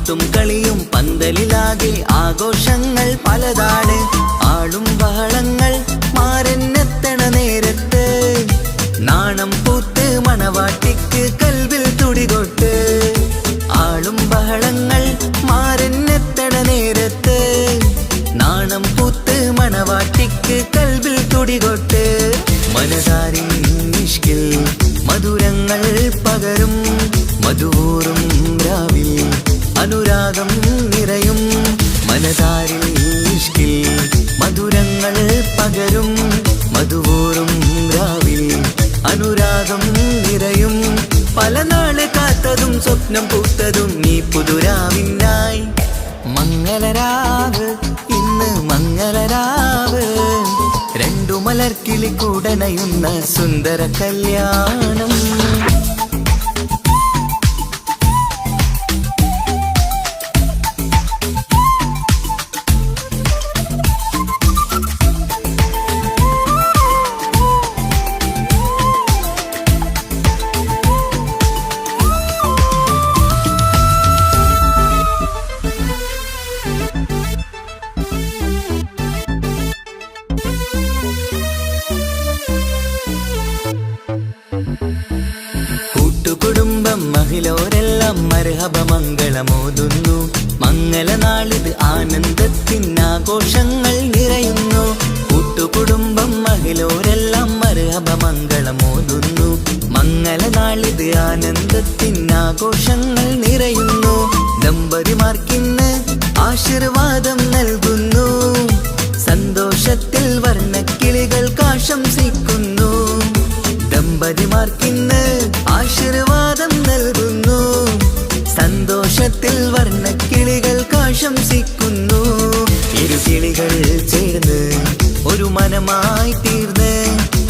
കൂട്ടും കളിയും പന്തലിലാകെ ആഘോഷങ്ങൾ പലതാണ്. ആളും ബഹളങ്ങൾ മാരെന്നെത്തണ നേരത്ത് നാണം പൂത്ത് മണവാട്ടിക്ക് കൽവിൽ തുടികൊട്ട്. ആളും ബഹളങ്ങൾ മാരെന്നെത്തണ നേരത്ത് നാണം പൂത്ത് മണവാട്ടിക്ക് കൽവിൽ തുടികൊട്ട്. മനതാരിൻ ഇഷ്കിൽ മധുരങ്ങൾ പകരും മധുവൂറും രാവിൽ അനുരാഗം നിറയും. മനതാരിൽ ഇഷ്കിൽ മധുരങ്ങൾ പകരും മധുവൂറും രാവിൽ അനുരാഗം നിറയും. പല നാള് കാത്തതും സ്വപ്നം പൂത്തതും നീ പുതുരാവിനായി. മംഗളരാവ് ഇന്ന് മംഗളരാവ് രണ്ടു മലർക്കിളി കൂടണയുന്ന സുന്ദര കല്യാണം. കൂട്ടുകുടുംബം മഹിളോരെല്ലാം മർഹബ മംഗളമോതുന്നു. മംഗളനാളിത് ആനന്ദത്തിനാഘോഷങ്ങൾ നിറയുന്നു. കൂട്ടുകുടുംബം മഹിളോരെല്ലാം മർഹബ മംഗളമോതുന്നു. മംഗളനാളിത് ആനന്ദത്തിനാഘോഷങ്ങൾ നിറയുന്നു. ദമ്പതിമാർക്കിന്ന് ആശീർവാദം നൽകുന്നു. സന്തോഷത്തിൽ വർണ്ണക്കിളികൾ ആശംസിക്കുന്നു. ദമ്പതിമാർക്കിന്ന് ആശീർവാദം നൽകുന്നു. സന്തോഷത്തിൽ വർണ്ണക്കിളികൾ ആശംസിക്കുന്നു. ഇരുകിളികൾ ചേർന്ന് ഒരു മനമായി തീർന്ന്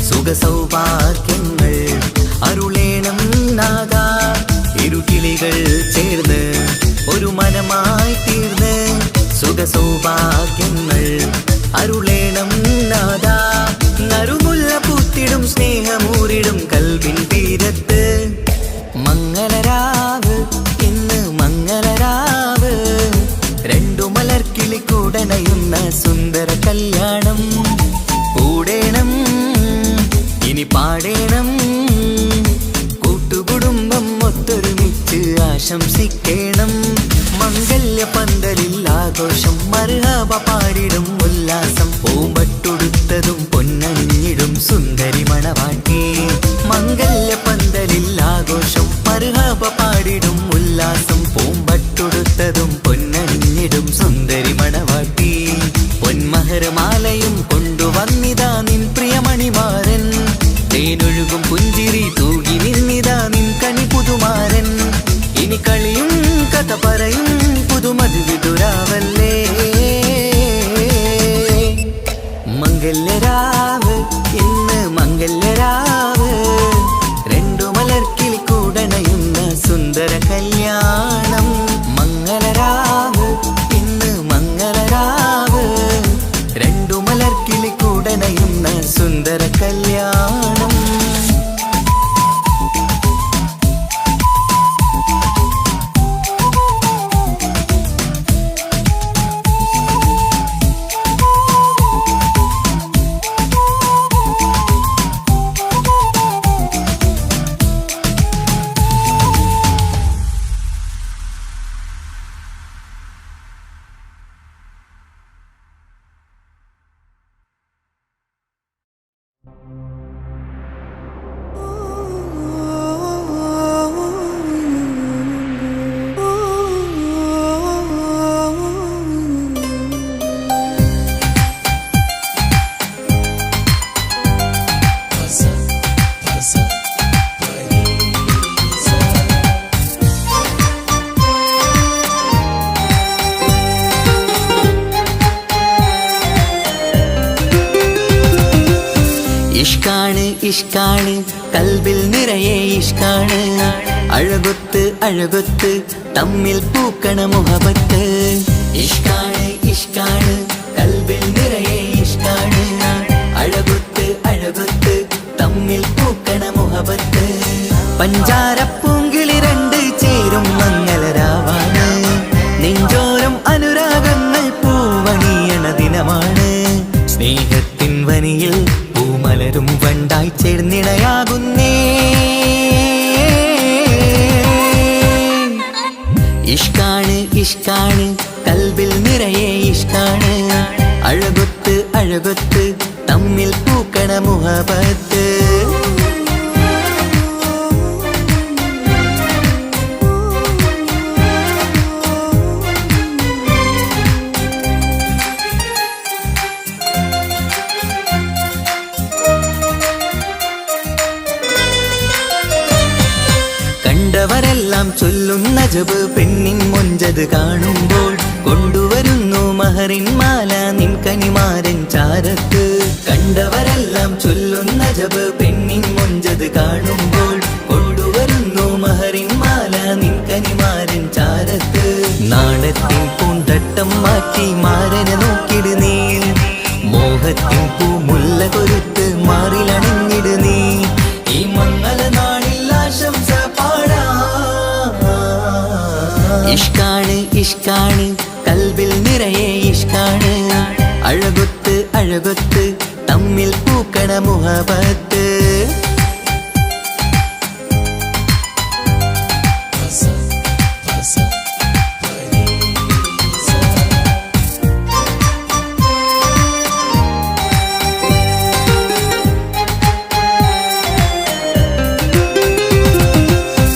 സുഖസൗഭാഗ്യങ്ങൾ അരുളേണം നാഥ. ഇരുകിളികൾ ചേർന്ന് ഒരു മനമായി തീർന്ന് സുഖസൗഭാഗ്യങ്ങൾ അരുളേണം നാഥ. നറുമുല്ല പൂത്തിടും സ്നേഹമൂരിടും കൽവിൻ തീരത്ത് മംഗളരാവ് ഇന്ന് മംഗളരാവ് രണ്ടു മലർക്കിളി കൂടണയുന്ന സുന്ദര കല്യാണം. കൂടേണം ഇനി പാടേണം കൂട്ടുകുടുംബം ഒത്തൊരുമിച്ച് ആശംസിക്കേണം. മംഗല്യ പന്തലിൽ ആഘോഷം മർഹബ പാടിടും ഉല്ലാസം. പൂമ്പട്ടുടുത്തതും പൊന്നണിഞ്ഞിടും സുന്ദരി മണവാട്ടി. മംഗല്യ പന്തലിൽ ആഘോഷം മർഹബ പാടിടും ഉല്ലാസം. പൂമ്പട്ടുടുത്തതും പൊന്നണിഞ്ഞിടും സുന്ദരി മണവാട്ടി. പൊന്മഹർമാലയും കൊണ്ടുവന്നിതാ നിൻ പ്രിയമണിമാരൻ. തേനൊഴുകും പുഞ്ചിരി തൂകി നിന്നിതാ നിൻ കനി പുതുമാരൻ. ഇനി കളിയും കഥ പറയും പുതുമധുവിതുരാവല്ലേ. മംഗല്യരാവ് ഇന്ന് മംഗല്യരാവ് രണ്ടു മലർക്കിളി കൂടണയുന്ന സുന്ദര കല്യാണം. മംഗളരാവ് ഇന്ന് മംഗളരാവ് രണ്ടു മലർക്കിളി കൂടണയുന്ന സുന്ദര കല്യാണം. ഇഷ്കാണ് ഇഷ്കാണ് കൽബിൽ നിറയെ ഇഷ്കാണ്. അഴകൊത്ത് അഴകൊത്ത് തമ്മിൽ പൂക്കണ മുഹബത്ത്. ഇഷ്കാണ് ഇഷ്കാണ് കൽബിൽ നിറയെ ഇഷ്കാണ്. അഴകൊത്ത് അഴകൊത്ത് തമ്മിൽ പൂക്കണ മുഹബത്ത്. പഞ്ചാരപ്പൂങ്കിളി രണ്ട് ചേരും മംഗളരാവാണ്. വണ്ടായി ചേർന്നിണയാകുന്നേ. ഇഷ്കാണ് ഇഷ്കാണ് കൽബിൽ നിറയെ ഇഷ്കാണ്, അഴകൊത്ത് അഴകൊത്ത് തമ്മിൽ പൂക്കണ മുഹബത്ത്. കണ്ടവരെല്ലാം ചൊല്ലുന്ന ജബ് പെണ്ണിൻ മൊഞ്ചത് കാണുമ്പോൾ, കൊണ്ടുവരുന്നു മഹറിൻ മാല നിൻ കനിമാരൻ ചാരത്ത്. കണ്ടവരെല്ലാം ചൊല്ലുന്ന ജബ് പെണ്ണിൻ മൊഞ്ചത് കാണുമ്പോൾ, കൊണ്ടുവരുന്നു മഹറിൻ മാല നിൻ കനിമാരൻ ചാരത്ത്. നാണത്തിൻ പൂന്തട്ടം മാറ്റി മാരനെ നോക്കിട് നീ, മോഹത്തിൻ പൂമുല്ല കൊരുത്ത് മാറിലണിഞ്ഞിട് നീ. ഈ മംഗള നാളിൽ ആശംസ ഇഷ്കാണ് ഇഷ്കാണ് കൽബിൽ നിറയെ ഇഷ്കാണ്, അഴകൊത്ത് അഴകൊത്ത് തമ്മിൽ പൂക്കണ മുഹബത്ത്.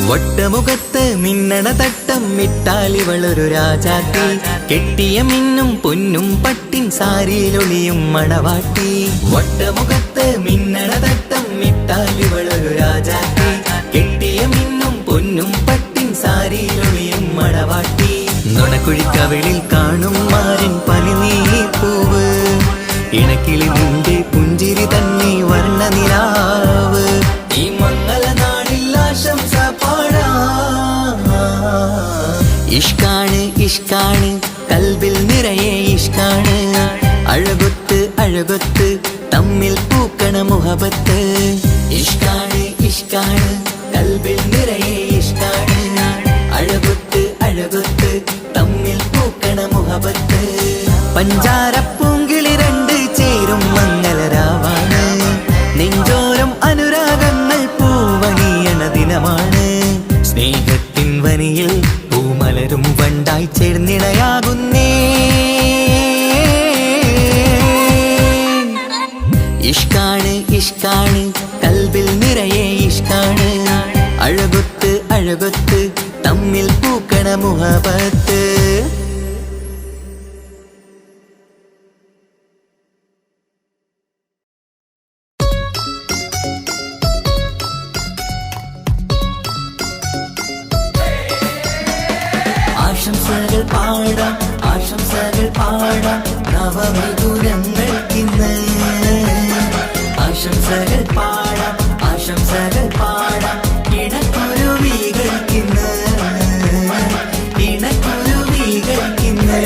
വട്ടമുഖത്ത് മിന്നണ തട്ടം മിട്ടാലിവളൊരു രാജാത്തി, കെട്ടിയ മിന്നും പൊന്നും പട്ടിൻ സാരിയിലൊളിയും മണവാട്ടി. വട്ടമുഖത്ത് മിന്നണ തട്ടം മിട്ടാലിവളൊരു രാജാത്തി, കെട്ടിയ മിന്നും പൊന്നും പട്ടിൻ സാരിയിലൊളിയും മണവാട്ടി. നുണക്കുഴിക്കവിളിൽ കാണും മാരൻ പനിനീർപ്പൂവ്, ഇണക്കിളി നിന്റെ പുഞ്ചിരി തന്നെ വർണ്ണനിലാവ്. ഈ മംഗള നാളിൽ ആശംസ ഇഷ്കാണ് ഇഷ്കാണ് കൽബിൽ നിറയെ ഇഷ്കാണ്, അഴകൊത്ത് അഴകൊത്ത് തമ്മിൽ പൂക്കണ മുഹബത്ത്. ഇഷ്കാണ് ഇഷ്കാണ് കൽബിൽ നിറയെ ഇഷ്കാണ്, അഴകൊത്ത് അഴകൊത്ത് തമ്മിൽ പൂക്കണ മുഹബത്ത്. പഞ്ചാരപ്പൂങ്കിളി രണ്ട് ചേരും മംഗളരാവാണ്, നെഞ്ചോരം അനുരാഗങ്ങൾ പൂവണിയണ ദിനമാണ്. സ്നേഹത്തിൻ വനിയിൽ പൂമലരും വണ്ടായി ചേർന്നിണയാകുന്നേ. ഇഷ്കാണ് ഇഷ്കാണ് കൽബിൽ നിറയെ ഇഷ്കാണ്, അഴകൊത്ത് അഴകൊത്ത് തമ്മിൽ പൂക്കണ മുഹബത്ത്. ആശംസകൾ പാടാം ആശംസകൾ പാടാം നവമിഥുനങ്ങൾക്കിന്ന്. ആശംസകൾ പാടാം ആശംസകൾ പാടാം ഇണക്കുരുവികൾക്കിന്ന്, ഇണക്കുരുവികൾക്കിന്ന്.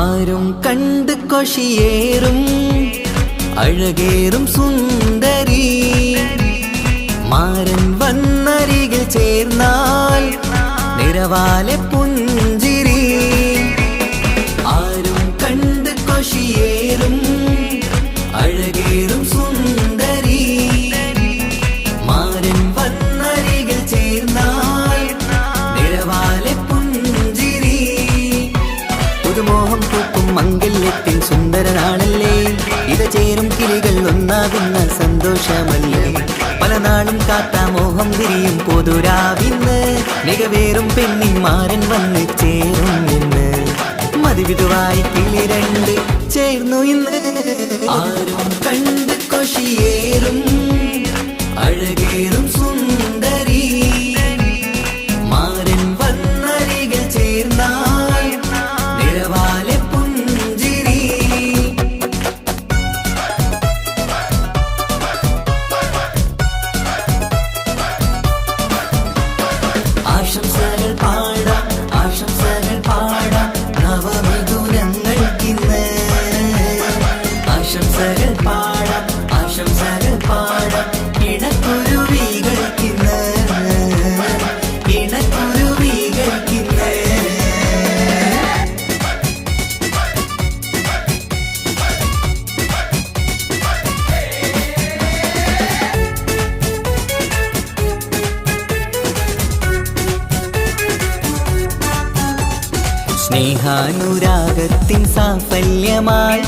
ആരും കണ്ട് കൊഷിയേറും അഴകേറും സുന്ദരി, മാരൻ വന്നരികിൽ ചേർന്നാൽ നിറവാലെ പുഞ്ചിരി. ആരും കണ്ട് കൊഷിയേറും അഴകേറും സുന്ദരി, മാരൻ വന്നരികിൽ ചേർന്നാൽ നിറവാലെ പുഞ്ചിരി. പുതുമോഹം പൂക്കും മംഗല്യത്തിൻ സുന്ദരനാണല്ലേ, ഇത് ചേരും കിളികൾ ഒന്നാകുന്ന സന്തോഷമല്ലേ. പല നാളും കാത്ത മോഹം വിരിയും പൊതുരാവിന്ന്, മികവേറും പെണ്ണിൻ മാരൻ വന്ന് ചേരും ഇന്ന്. മതിവിധുവായി കിളി രണ്ട് ചേർന്നു ഇന്ന്. ആരും കണ്ട് കൊഷിയേറും അഴകേറും സുന്ദരി, മാരൻ വന്നരികിൽ ചേർന്നാൽ നിറവാലെ പുഞ്ചിരി. ആശംസകൾ പാടാം ആശംസകൾ പാടാം നവമിഥുനങ്ങൾക്കിന്ന്. ആശംസകൾ പാടാം ആശംസകൾ സ്നേഹാനുരാഗത്തിൻ സാഫല്യമായി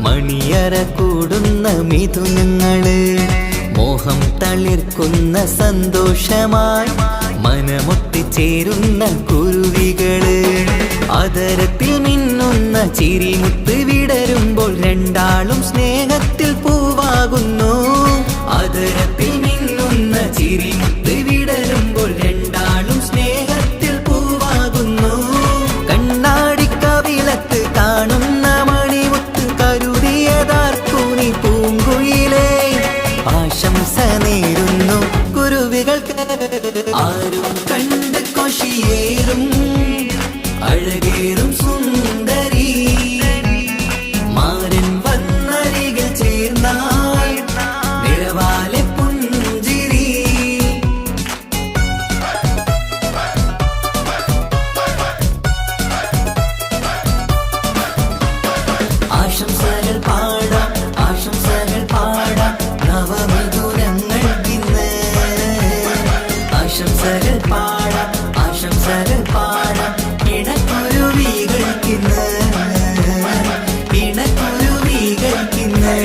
മണിയറ കൂടുന്ന മിഥുനങ്ങള്, മോഹം തളിർക്കുന്ന സന്തോഷമായി മനമൊട്ടിച്ചേരുന്ന കുരുവികള്. അതരത്തിൽ മിന്നുന്ന ചിരിമുത്ത് വിടരുമ്പോൾ രണ്ടാളും സ്നേഹത്തിൽ പൂവാകുന്നു. അതരത്തിൽ മിന്നുന്ന ചിരിമുത്ത് വിടരുമ്പോൾ രണ്ടാളും സ്നേഹത്തിൽ പൂവാകുന്നു. കണ്ണാടിക്കവിളത്ത് കാണുന്ന മണിമുത്ത് കരുതിയതാർക്കു നീ പൂങ്കുയിലേ. ആശംസ നേരുന്നു കുരുവികൾക്ക്. ആരും കണ്ട് കൊഷിയേറും അഴകേറും സുന്ദരി, മാരൻ വന്നരികിൽ ചേർന്നാൽ നിറവാലെ പുഞ്ചിരി. ആശംസകൾ പാടാം, ആശംസകൾ പാടാം നവമിഥുനങ്ങൾക്കിന്ന്. ആശംസകൾ പാടാം, ആശംസകൾ പാടാം ഇണക്കുരുവികൾക്കിന്ന്, ഇണക്കുരുവികൾക്കിന്ന്.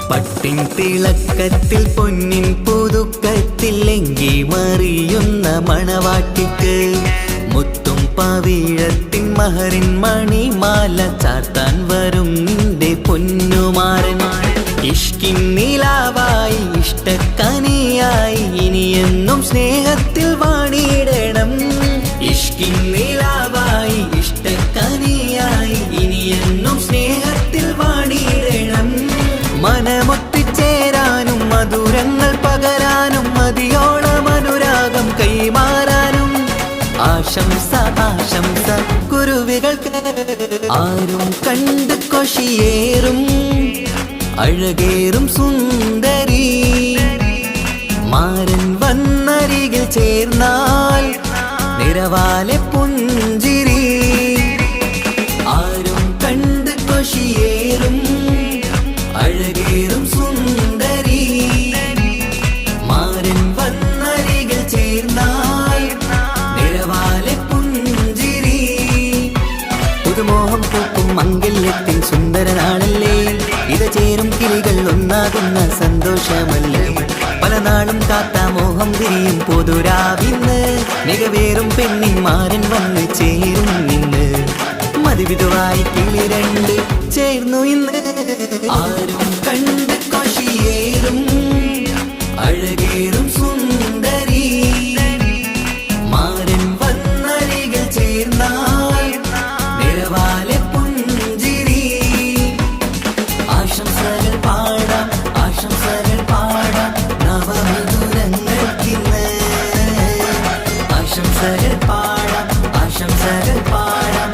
പട്ടിൻ തിളക്കത്തിൽ പൊന്നിൻ പുതുക്കത്തിൽ എങ്കി മറിയുന്ന മണവാട്ടിക്ക്, മുത്തും പവിഴത്തിൻ മഹറിൻ മണിമാല ചാർത്താൻ വരും നിന്റെ പൊന്നുമാരൻ. ഇഷ്കിൻ നിലാവായി ഇഷ്ടക്കനിയായി ഇനിയെന്നും സ്നേഹത്തിൽ വാണിയിടണം. ഇഷ്കിൻ നിലാവായി ഇഷ്ടക്കനിയായി ഇനിയെന്നും സ്നേഹത്തിൽ വാണിയിടണം. മനമൊത്തിച്ചേരാനും മധുരങ്ങൾ പകരാനും മതിയോളം അനുരാഗം കൈമാറാനും ആശംസ, ആശംസ കുരുവികൾക്ക്. ആരും കണ്ട് കൊഷിയേറും അഴകേറും സുന്ദരി, മാരൻ വന്നരികിൽ ചേർന്നാൽ നിറവാലെ പുഞ്ചിരി. ആരും കണ്ട് കൊഷിയേറും അഴകേറും സുന്ദരി, മാരൻ വന്നരികിൽ ചേർന്നാൽ നിറവാലെ പുഞ്ചിരി. പുതുമോഹം പൂക്കും മംഗല്യത്തിൻ സുന്ദരനാണല്ലേ, ഇത് ചേരും കിളികൾ ഒന്നാകുന്ന സന്തോഷമല്ലേ. പല നാളും കാത്ത മോഹം തിരിയും പൊതുരാവിന്ന്, മികവേറും പെണ്ണിൻ മാരൻ വന്ന് ചേരും നിന്ന്. മതിവിധുവായി കിളി രണ്ട് ചേർന്നു ഇന്ന്. ആരും കണ്ട് കൊഷിയേറും അഴകേറും സുന്ദരി, മാരൻ വന്നരികിൽ ചേർന്നാൽ നിറവാലെ പുഞ്ചിരി. ആശംസകൾ പാടാം, ആശംസകൾ പാടാം നവമിഥുനങ്ങൾക്കിന്ന്. ആശംസകൾ പാടാം, ആശംസകൾ പാടാം